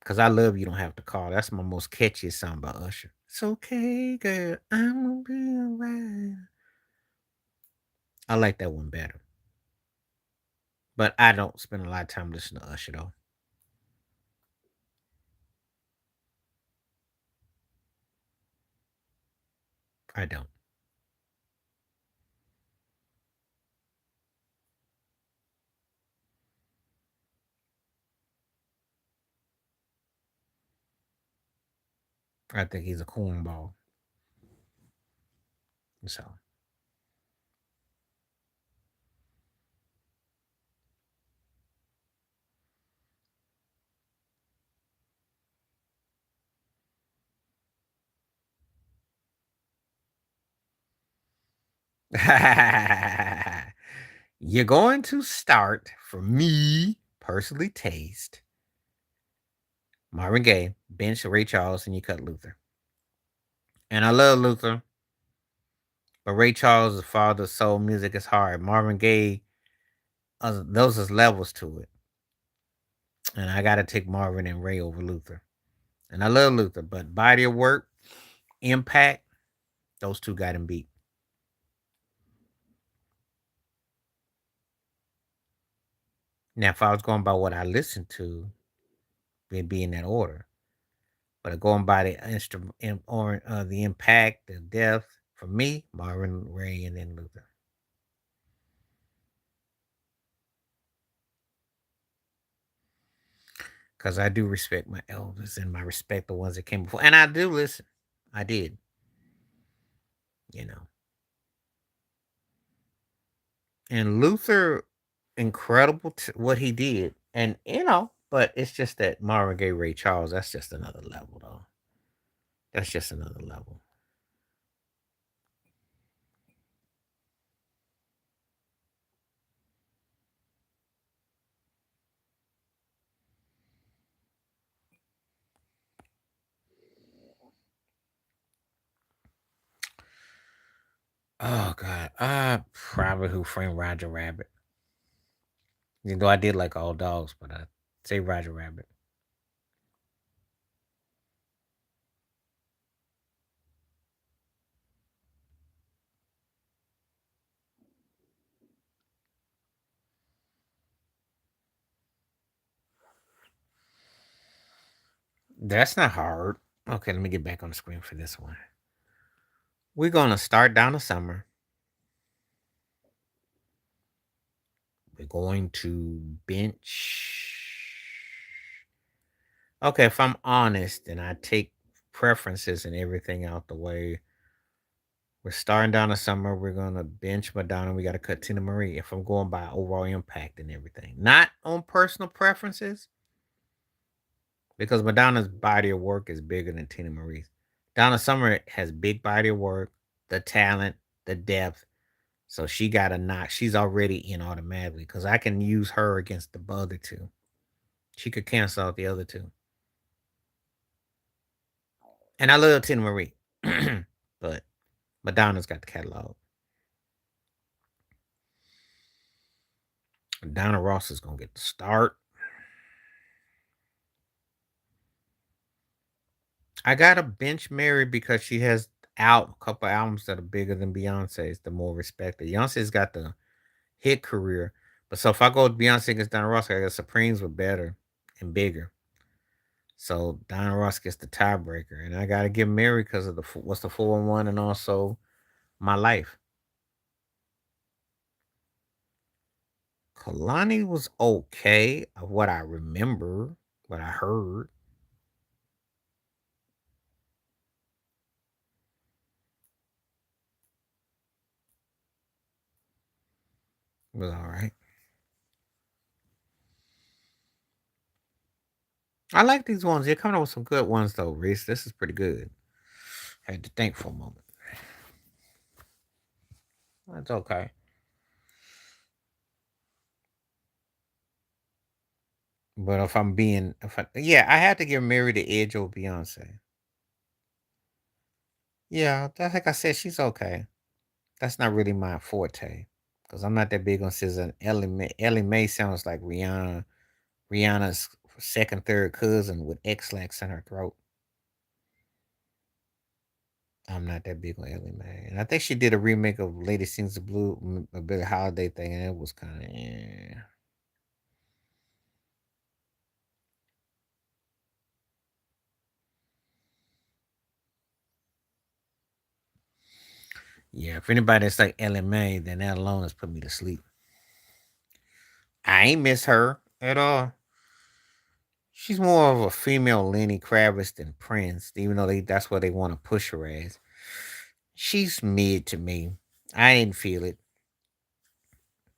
Cause I love You Don't Have to Call. That's my most catchiest song by Usher. It's okay, girl. I'm gonna be alright. I like that one better. But I don't spend a lot of time listening to Usher though. I don't. I think he's a cornball. So you're going to start for me personally taste Marvin Gaye, bench Ray Charles, and you cut Luther. And I love Luther, but Ray Charles, the father of soul music, is hard. Marvin Gaye, those is levels to it. And I got to take Marvin and Ray over Luther. And I love Luther, but body of work, impact, those two got him beat. Now, if I was going by what I listened to, it'd be in that order. But going by the instrument or the impact, the depth, for me, Marvin, Ray, and then Luther. Because I do respect my elders and I respect the ones that came before. And I do listen. I did, you know. And Luther, incredible what he did. And, but it's just that Marvin Gaye, Ray Charles, that's just another level, though. That's just another level. Oh, God. Probably Who Framed Roger Rabbit. Even though I did like all dogs, but I say Roger Rabbit. That's not hard. Okay, let me get back on the screen for this one. We're gonna start down the summer. We're going to bench. Okay, if I'm honest and I take preferences and everything out the way, we're starting down the summer. We're gonna bench Madonna. We got to cut Tina Marie. If I'm going by overall impact and everything, not on personal preferences, because Madonna's body of work is bigger than Tina Marie's. Donna Summer has big body of work, the talent, the depth. So she got a knock. She's already in automatically because I can use her against the other two. She could cancel out the other two. And I love Tina Marie, but Madonna's got the catalog. Donna Ross is gonna get the start. I got a bench Mary because she has out a couple albums that are bigger than Beyonce's, the more respected. Beyonce's got the hit career, but so if I go with Beyonce against Donna Ross, I guess Supremes were better and bigger. So Donna Ross gets the tiebreaker, and I gotta give Mary because of the what's the 4-1 and also my life. Kalani was okay of what I remember, what I heard. It was all right. I like these ones. They're coming up with some good ones though, Reese. This is pretty good. Had to think for a moment. That's okay. But if I'm being, if I, yeah, I had to give Mary the edge over Beyonce. Yeah, like I said, she's okay. That's not really my forte because I'm not that big on SZA. Ellie Mae sounds like Rihanna's second, third cousin with X-Lax in her throat. I'm not that big on Ellie Mae, and I think she did a remake of Lady Sings the Blue, a Billie Holiday thing, and it was kind of yeah. If anybody that's like Ellie Mae, then that alone has put me to sleep. I ain't miss her at all. She's more of a female Lenny Kravitz than Prince, even though that's what they want to push her as. She's mid to me. I ain't feel it.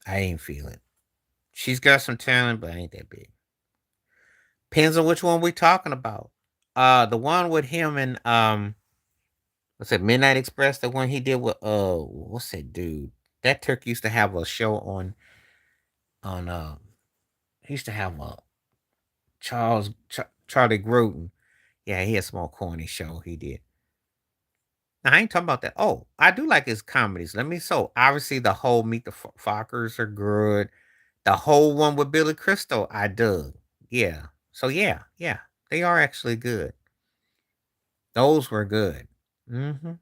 I ain't feel it. She's got some talent, but ain't that big. Depends on which one we talking about. The one with him and what's it, Midnight Express, the one he did with what's that dude? That Turk used to have a show on he used to have a Charlie Grodin. Yeah, he had a small corny show he did. Now, I ain't talking about that. Oh, I do like his comedies. Let me so obviously the whole Meet the Fockers are good. The whole one with Billy Crystal, I dug. Yeah. So yeah, they are actually good. Those were good. Hmm.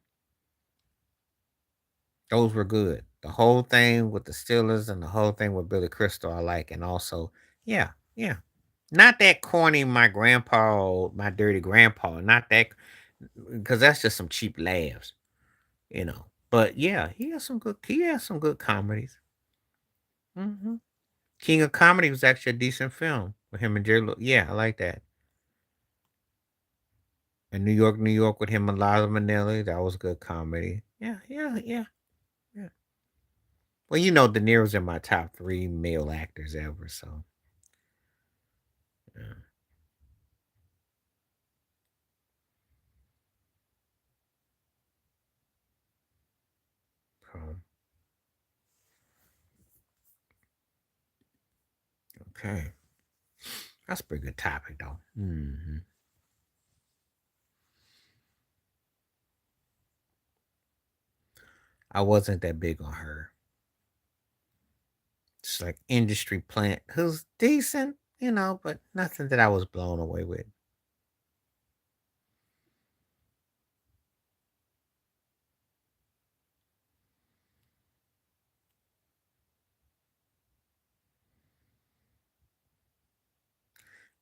Those were good. The whole thing with the Steelers and the whole thing with Billy Crystal, I like, and also, yeah. Not that corny, my grandpa, my dirty grandpa. Not that, because that's just some cheap laughs. But yeah, he has some good. He has some good comedies. Hmm. King of Comedy was actually a decent film with him and Jerry. Yeah, I like that. And New York with him and Liza Minnelli, that was good comedy. Yeah. Well, De Niro's in my top three male actors ever, so yeah. So, okay, that's a pretty good topic, though. I wasn't that big on her, this like industry plant who's decent, but nothing that I was blown away with.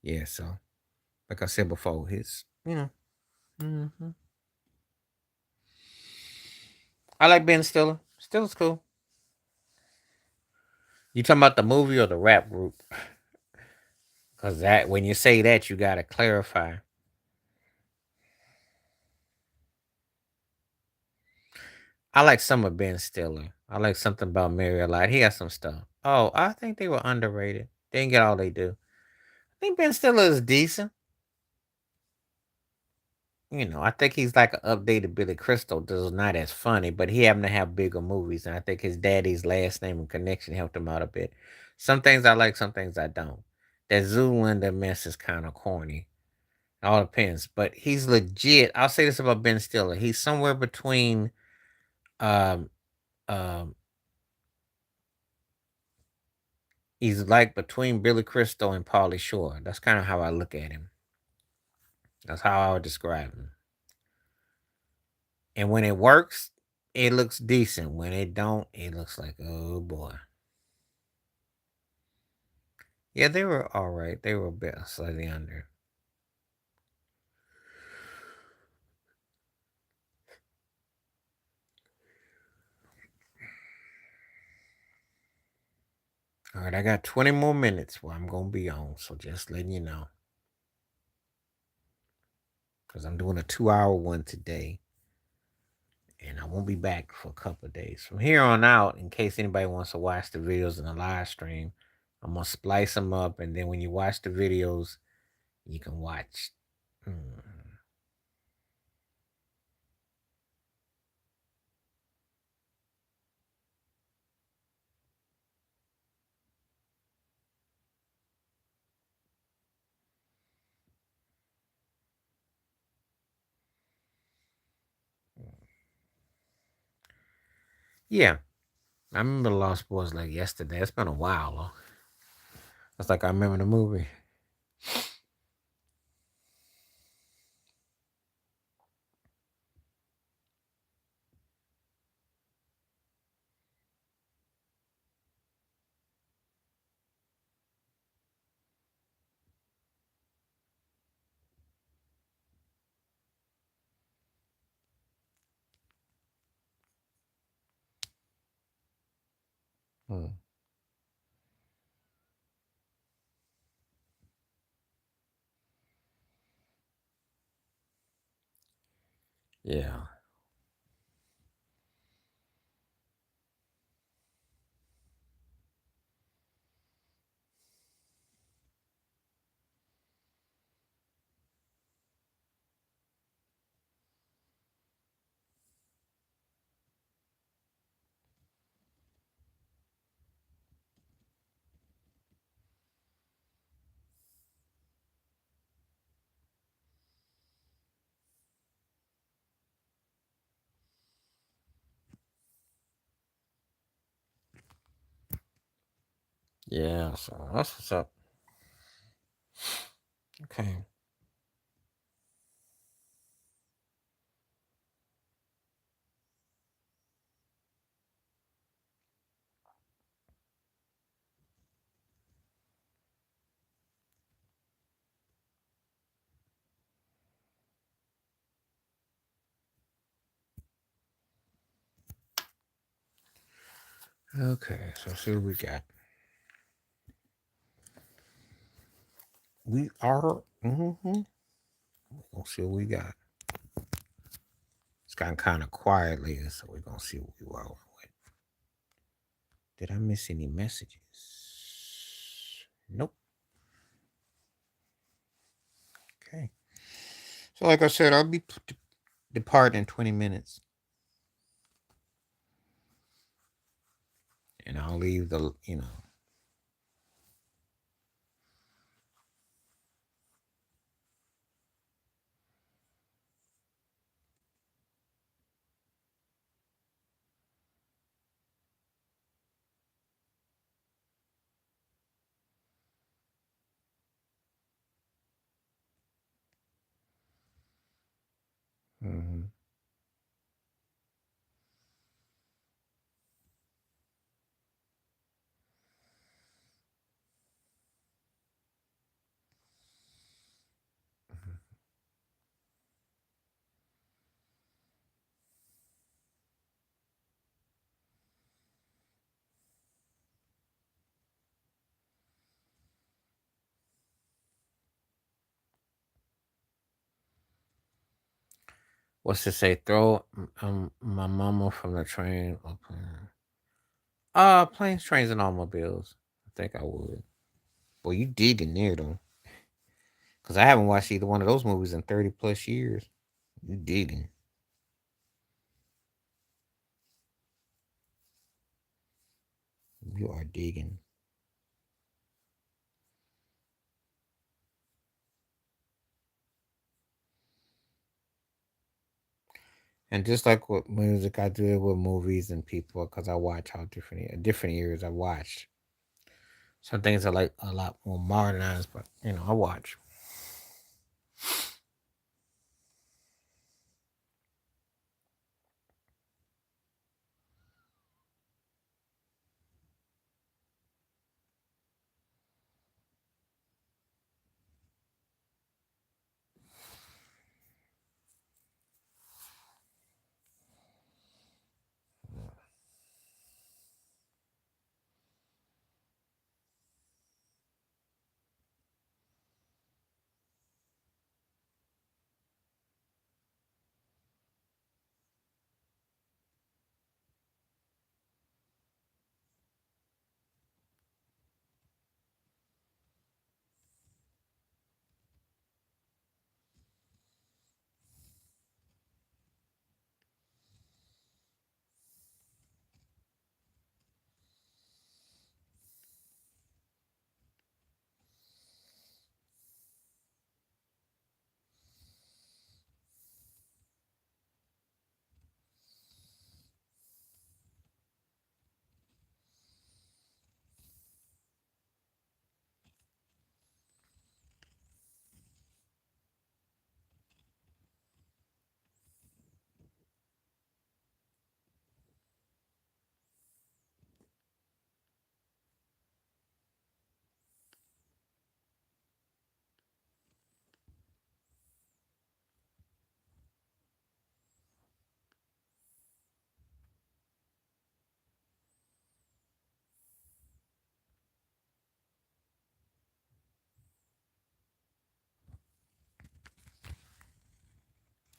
Yeah, so like I said before, hmm I like Ben Stiller. Stiller's cool. You talking about the movie or the rap group? Because that when you say that, you gotta clarify. I like some of Ben Stiller. I like something about Mary a lot. He has some stuff. Oh, I think they were underrated. They didn't get all they do. I think Ben Stiller is decent. I think he's like an updated Billy Crystal. Just not as funny, but he happened to have bigger movies, and I think his daddy's last name and connection helped him out a bit. Some things I like, some things I don't. That Zoolander mess is kind of corny. It all depends, but he's legit. I'll say this about Ben Stiller: he's somewhere between, um, um, he's like between Billy Crystal and Pauly Shore. That's kind of how I look at him. That's how I would describe him. And when it works, it looks decent. When it don't, it looks like, oh boy. Yeah, they were all right. They were a bit slightly under. All right, I got 20 more minutes where I'm gonna be on, so just letting you know, because I'm doing a 2-hour one today, and I won't be back for a couple of days. From here on out, in case anybody wants to watch the videos in the live stream, I'm gonna splice them up, and then when you watch the videos, you can watch. Hmm, yeah, I remember the Lost Boys like yesterday. It's been a while, though. It's like I remember the movie. Hmm. Yeah, yeah. So that's what's up. Okay. Okay. So see what we got. We are. We'll see what we got. It's gotten kind of quiet lately, so we're gonna see what we roll with. Did I miss any messages? Nope. Okay. So, like I said, I'll be departing in 20 minutes, and I'll leave the. Hmm. What's to say? Throw my mama from the train. Or plane. Planes, trains, and automobiles. I think I would. Boy, you digging there though, because I haven't watched either one of those movies in 30 plus years. You digging. You are digging. And just like with music, I do it with movies and people because I watch how different eras I watched. Some things are like a lot more modernized, but I watch.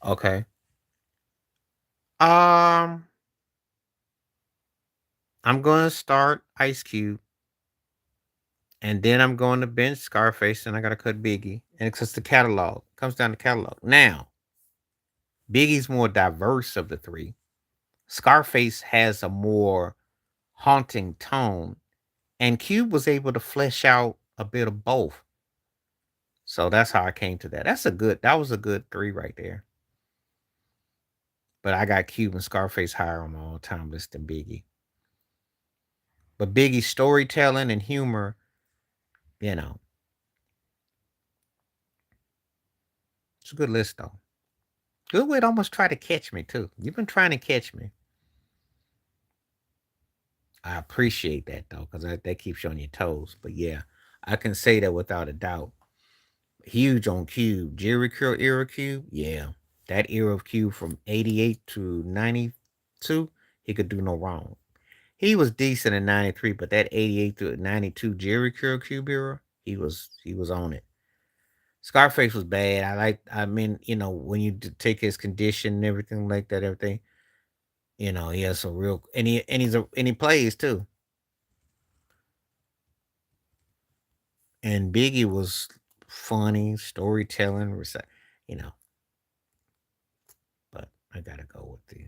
Okay. Um, I'm gonna start Ice Cube, and then I'm going to bench Scarface, and I gotta cut Biggie, and it's just the catalog. Comes down to catalog. Now, Biggie's more diverse of the three. Scarface has a more haunting tone, and Cube was able to flesh out a bit of both. So that's how I came to that. That was a good three right there. But I got Cube and Scarface higher on my all time list than Biggie. But Biggie's storytelling and humor, you know, it's a good list though. Goodwit almost tried to catch me too. You've been trying to catch me. I appreciate that though, because that keeps you on your toes. But yeah, I can say that without a doubt. Huge on Cube. Jerry Curl era Cube, yeah. That era of Cube from 88 to 92, he could do no wrong. He was decent in 93, but that 88 to 92 Jerry Curl Cube era, he was on it. Scarface was bad. I mean, when you take his condition and everything like that, everything, he has some real and he plays too. And Biggie was funny, storytelling, you know, but I gotta go with the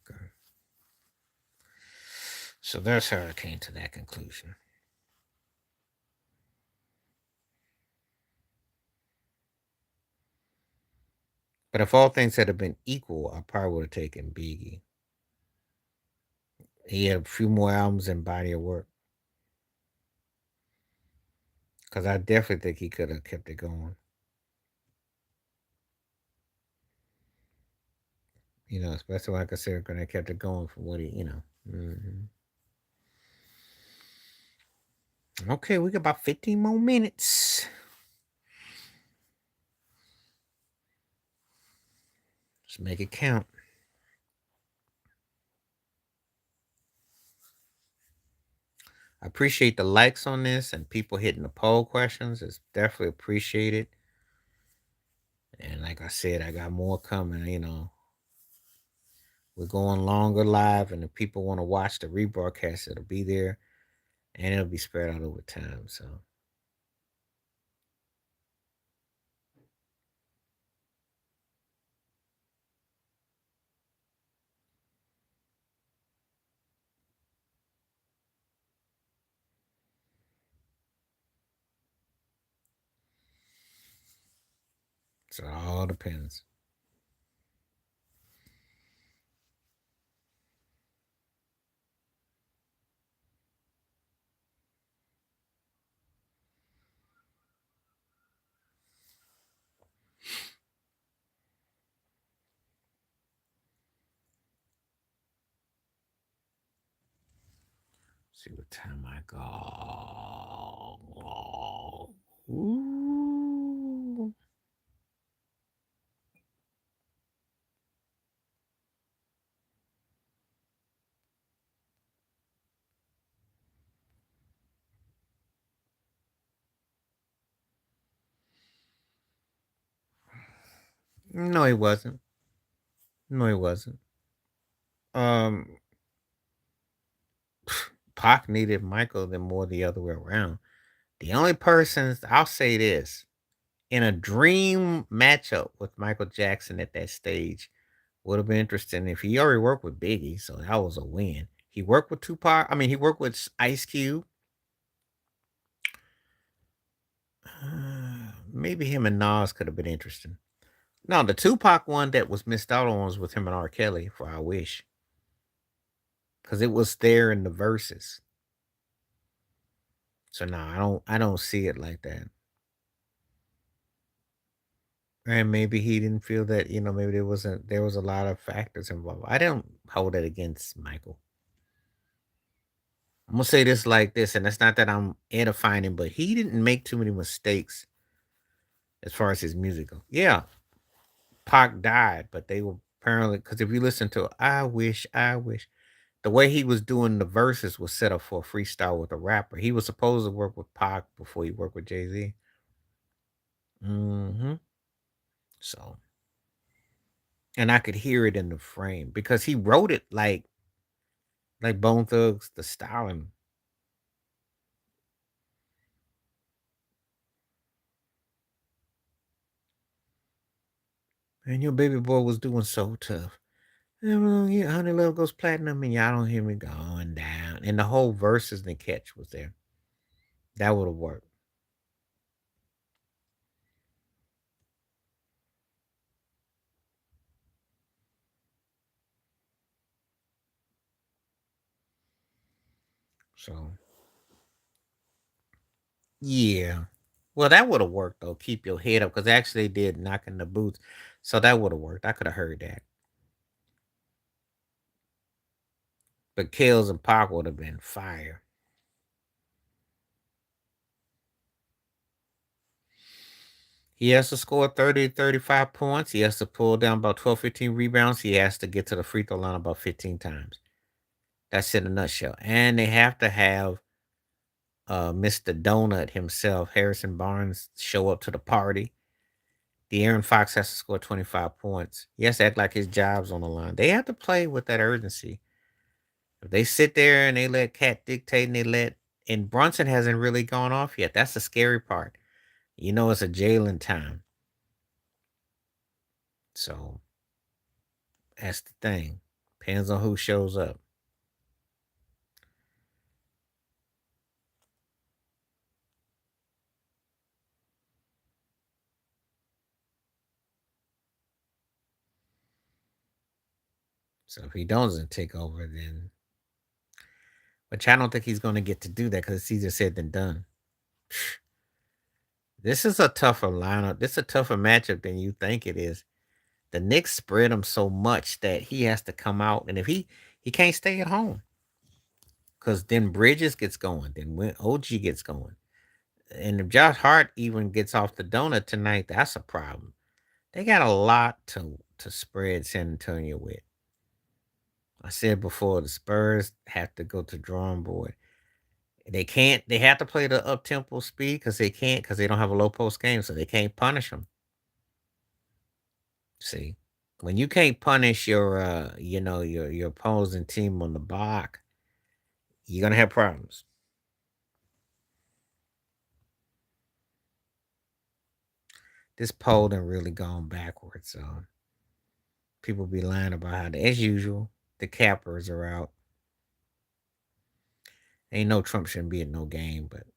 okay. So that's how I came to that conclusion. But if all things had been equal, I probably would have taken Biggie. He had a few more albums and body of work. Because I definitely think he could have kept it going. Especially like I said, could have kept it going for what he. Okay, we got about 15 more minutes. Let's make it count. I appreciate the likes on this and people hitting the poll questions. It's definitely appreciated. And like I said, I got more coming. We're going longer live, and if people want to watch the rebroadcast, it'll be there, and it'll be spread out over time. So it all depends. See what time I go. Ooh. No, he wasn't. No, he wasn't. Um, Pac needed Michael than more the other way around. The only persons I'll say this in a dream matchup with Michael Jackson at that stage would have been interesting if he already worked with Biggie, so that was a win. He worked with Tupac. I mean, he worked with Ice Cube. Maybe him and Nas could have been interesting. No, the Tupac one that was missed out on was with him and R. Kelly for I Wish. Because it was there in the verses. So no, I don't see it like that. And maybe he didn't feel that, maybe there was a lot of factors involved. I don't hold it against Michael. I'm gonna say this like this, and it's not that I'm edifying him, but he didn't make too many mistakes as far as his musical. Yeah, Pac died, but they were apparently because if you listen to I wish, the way he was doing the verses was set up for a freestyle with a rapper. He was supposed to work with Pac before he worked with Jay Z. Hmm. So, and I could hear it in the frame because he wrote it like Bone Thugs, the styling. And your baby boy was doing so tough. Yeah, Honey Love goes platinum, and y'all don't hear me going down. And the whole verses and the catch was there. That would have worked. So yeah. Well, that would have worked though. Keep your head up because actually they did knocking the boots. So that would have worked. I could have heard that. But Kills and Pac would have been fire. He has to score 30 to 35 points. He has to pull down about 12, 15 rebounds. He has to get to the free throw line about 15 times. That's in a nutshell. And they have to have Mr. Donut himself, Harrison Barnes, show up to the party. De'Aaron Fox has to score 25 points. He has to act like his job's on the line. They have to play with that urgency. If they sit there and they let Cat dictate and Brunson hasn't really gone off yet. That's the scary part. It's a jailing time. So that's the thing. Depends on who shows up. So if he doesn't take over, then which I don't think he's going to get to do that because it's easier said than done. This is a tougher lineup. This is a tougher matchup than you think it is. The Knicks spread him so much that he has to come out, and if he can't stay at home because then Bridges gets going, then when OG gets going, and if Josh Hart even gets off the donut tonight, that's a problem. They got a lot to spread San Antonio with. I said before, the Spurs have to go to drawing board. They can't. They have to play the up tempo speed because they can't because they don't have a low post game, so they can't punish them. See, when you can't punish your your opposing team on the block, you're gonna have problems. This poll done really gone backwards, so people be lying about how, as usual, the cappers are out. Ain't no Trump shouldn't be in no game, but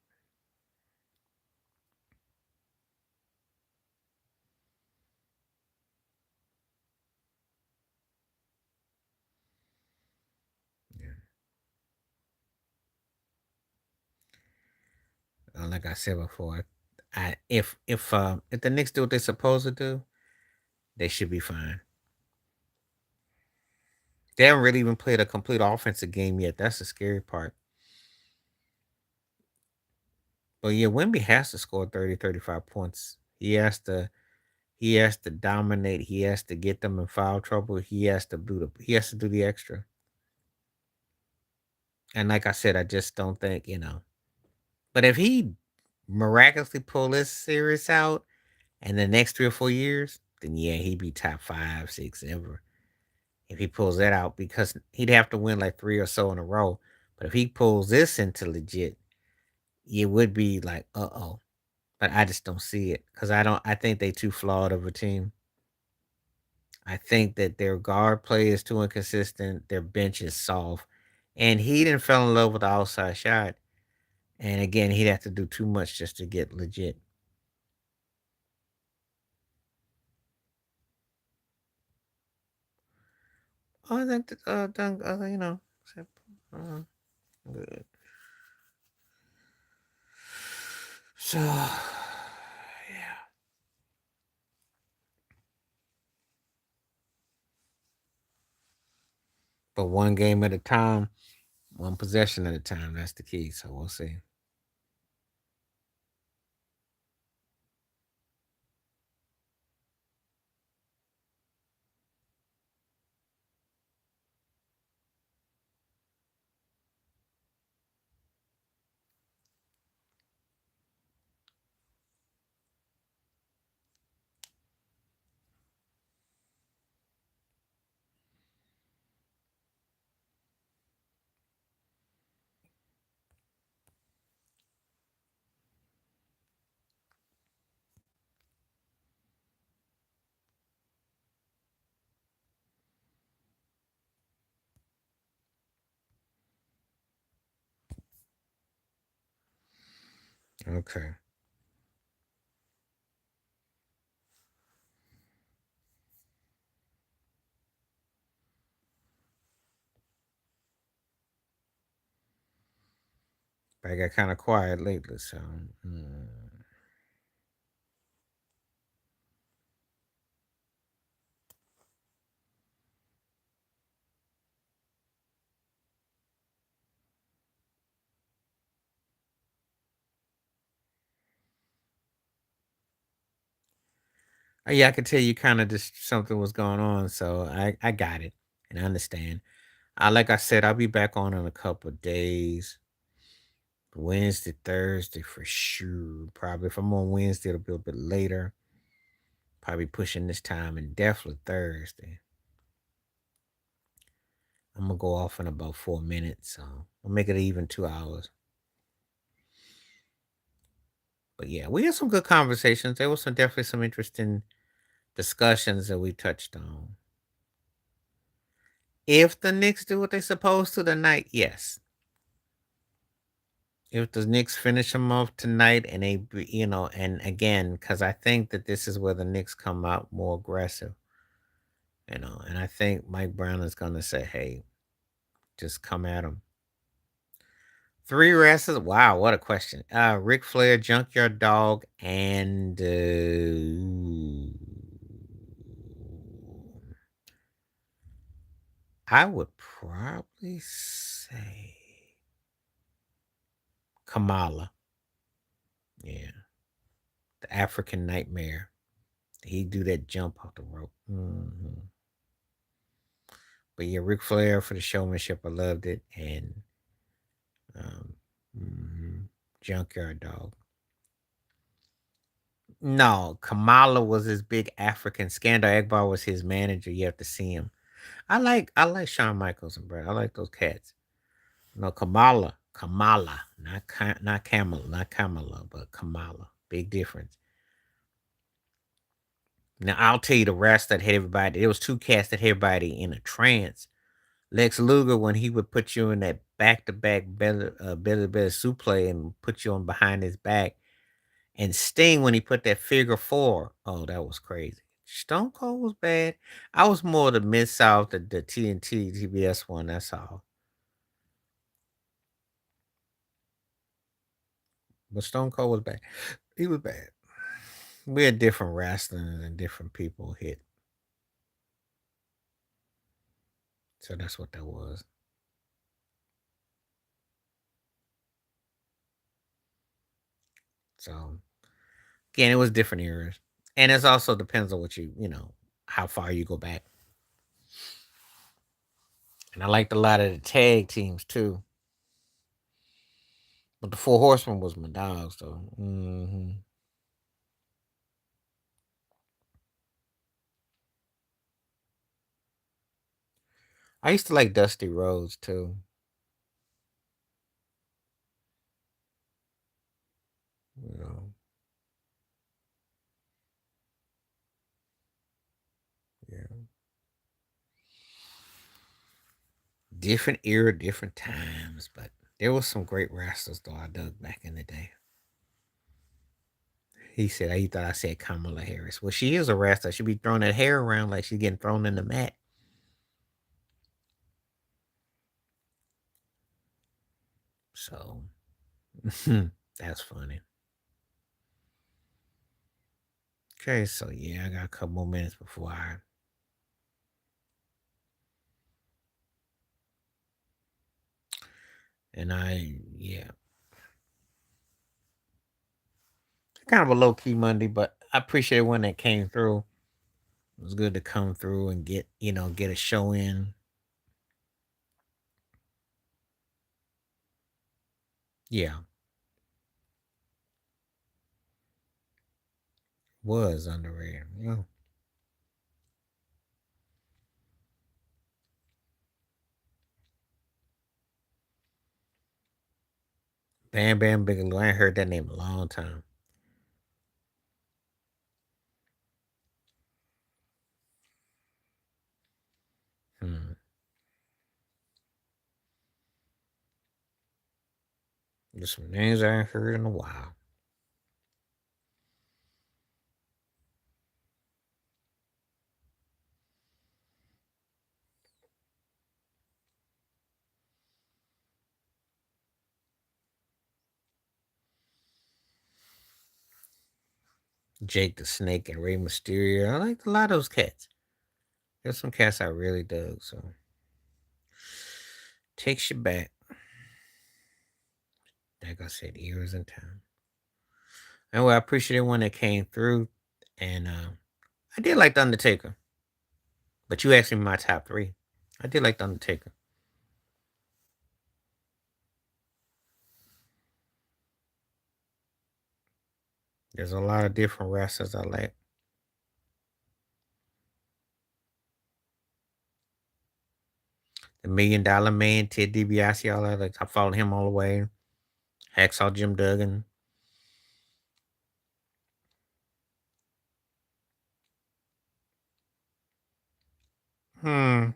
yeah. Like I said before, I if the Knicks do what they're supposed to do, they should be fine. They haven't really even played a complete offensive game yet. That's the scary part. But yeah, Wimby has to score 30, 35 points. He has to dominate. He has to get them in foul trouble. He has to do the extra. And like I said, I just don't think, But if he miraculously pull this series out in the next 3 or 4 years, then yeah, he'd be top 5, 6 ever. If he pulls that out, because he'd have to win like three or so in a row. But if he pulls this into legit, it would be like, uh-oh. But I just don't see it because I think they too flawed of a team. I think that their guard play is too inconsistent. Their bench is soft, and he didn't fell in love with the outside shot. And again, he'd have to do too much just to get legit. Oh, that done, uh, good. So, yeah, but one game at a time, one possession at a time. That's the key. So we'll see. Okay. But I got kind of quiet lately, so. Yeah, I could tell you kind of just something was going on, so I got it and I understand. Like I said, I'll be back on in a couple of days. Wednesday, Thursday for sure. Probably if I'm on Wednesday, it'll be a bit later. Probably pushing this time, and definitely Thursday. I'm gonna go off in about 4 minutes, so I'll make it even 2 hours. But yeah, we had some good conversations. There was definitely some interesting discussions that we touched on. If the Knicks do what they're supposed to tonight, yes. If the Knicks finish them off tonight, and and again, because I think that this is where the Knicks come out more aggressive, and I think Mike Brown is going to say, hey, just come at them. Three wrestlers. Wow, what a question. Ric Flair, Junkyard Dog, and I would probably say Kamala. Yeah, the African Nightmare. He do that jump off the rope. But yeah, Ric Flair for the showmanship. I loved it, and um, mhm, Junkyard Dog. No, Kamala was his big African. Skandar Egbar was his manager. You have to see him. I like Shawn Michaels and Brad. I like those cats. No, Kamala, not Kamala, not Kamala, but Kamala. Big difference. Now I'll tell you the rest that had everybody. There was two cats that had everybody in a trance. Lex Luger, when he would put you in that back to back belly suplex and put you on behind his back, and Sting when he put that figure four. Oh, that was crazy. Stone Cold was bad. I was more the Mid South, the TNT TBS one. That's all. But Stone Cold was bad. He was bad. We had different wrestlers and different people hit. So that's what that was. So again, it was different eras. And it also depends on what how far you go back. And I liked a lot of the tag teams too. But the Four Horsemen was my dogs though. I used to like Dusty Rhodes too. You know, yeah. Different era, different times, but there was some great wrestlers though I dug back in the day. He said he thought I said Kamala Harris. Well, she is a wrestler. She be throwing that hair around like she's getting thrown in the mat. So that's funny. Okay, so yeah, I got a couple more minutes before I and I yeah. Kind of a low key Monday, but I appreciate when that came through. It was good to come through and get a show in. Yeah, was underrated. Yeah. Bam Bam Bigelow. I ain't heard that name in a long time. Hmm. There's some names I ain't heard in a while. Jake the Snake and Rey Mysterio. I liked a lot of those cats. There's some cats I really dug. So takes you back. Like I said, years in time. And well, I appreciate everyone that came through. And I did like The Undertaker. But you asked me my top three. I did like The Undertaker. There's a lot of different wrestlers I like. The $1 Million Man, Ted DiBiase, all that. Like, I followed him all the way. Hacksaw Jim Duggan. Hmm.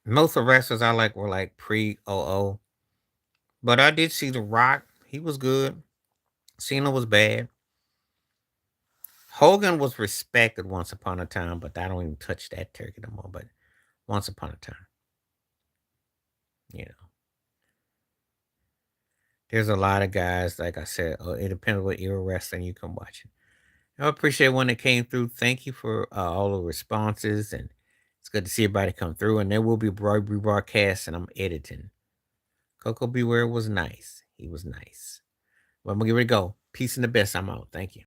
Most of the wrestlers I like were like pre OO. But I did see The Rock. He was good. Cena was bad. Hogan was respected once upon a time, but I don't even touch that turkey no more. But once upon a time, you know. There's a lot of guys, like I said, it depends what era wrestling you come watching. I appreciate one that came through. Thank you for all the responses, and it's good to see everybody come through. And there will be rebroadcast, and I'm editing. Coco Beware was nice. He was nice. Well, I'm gonna get ready to go. Peace and the best. I'm out. Thank you.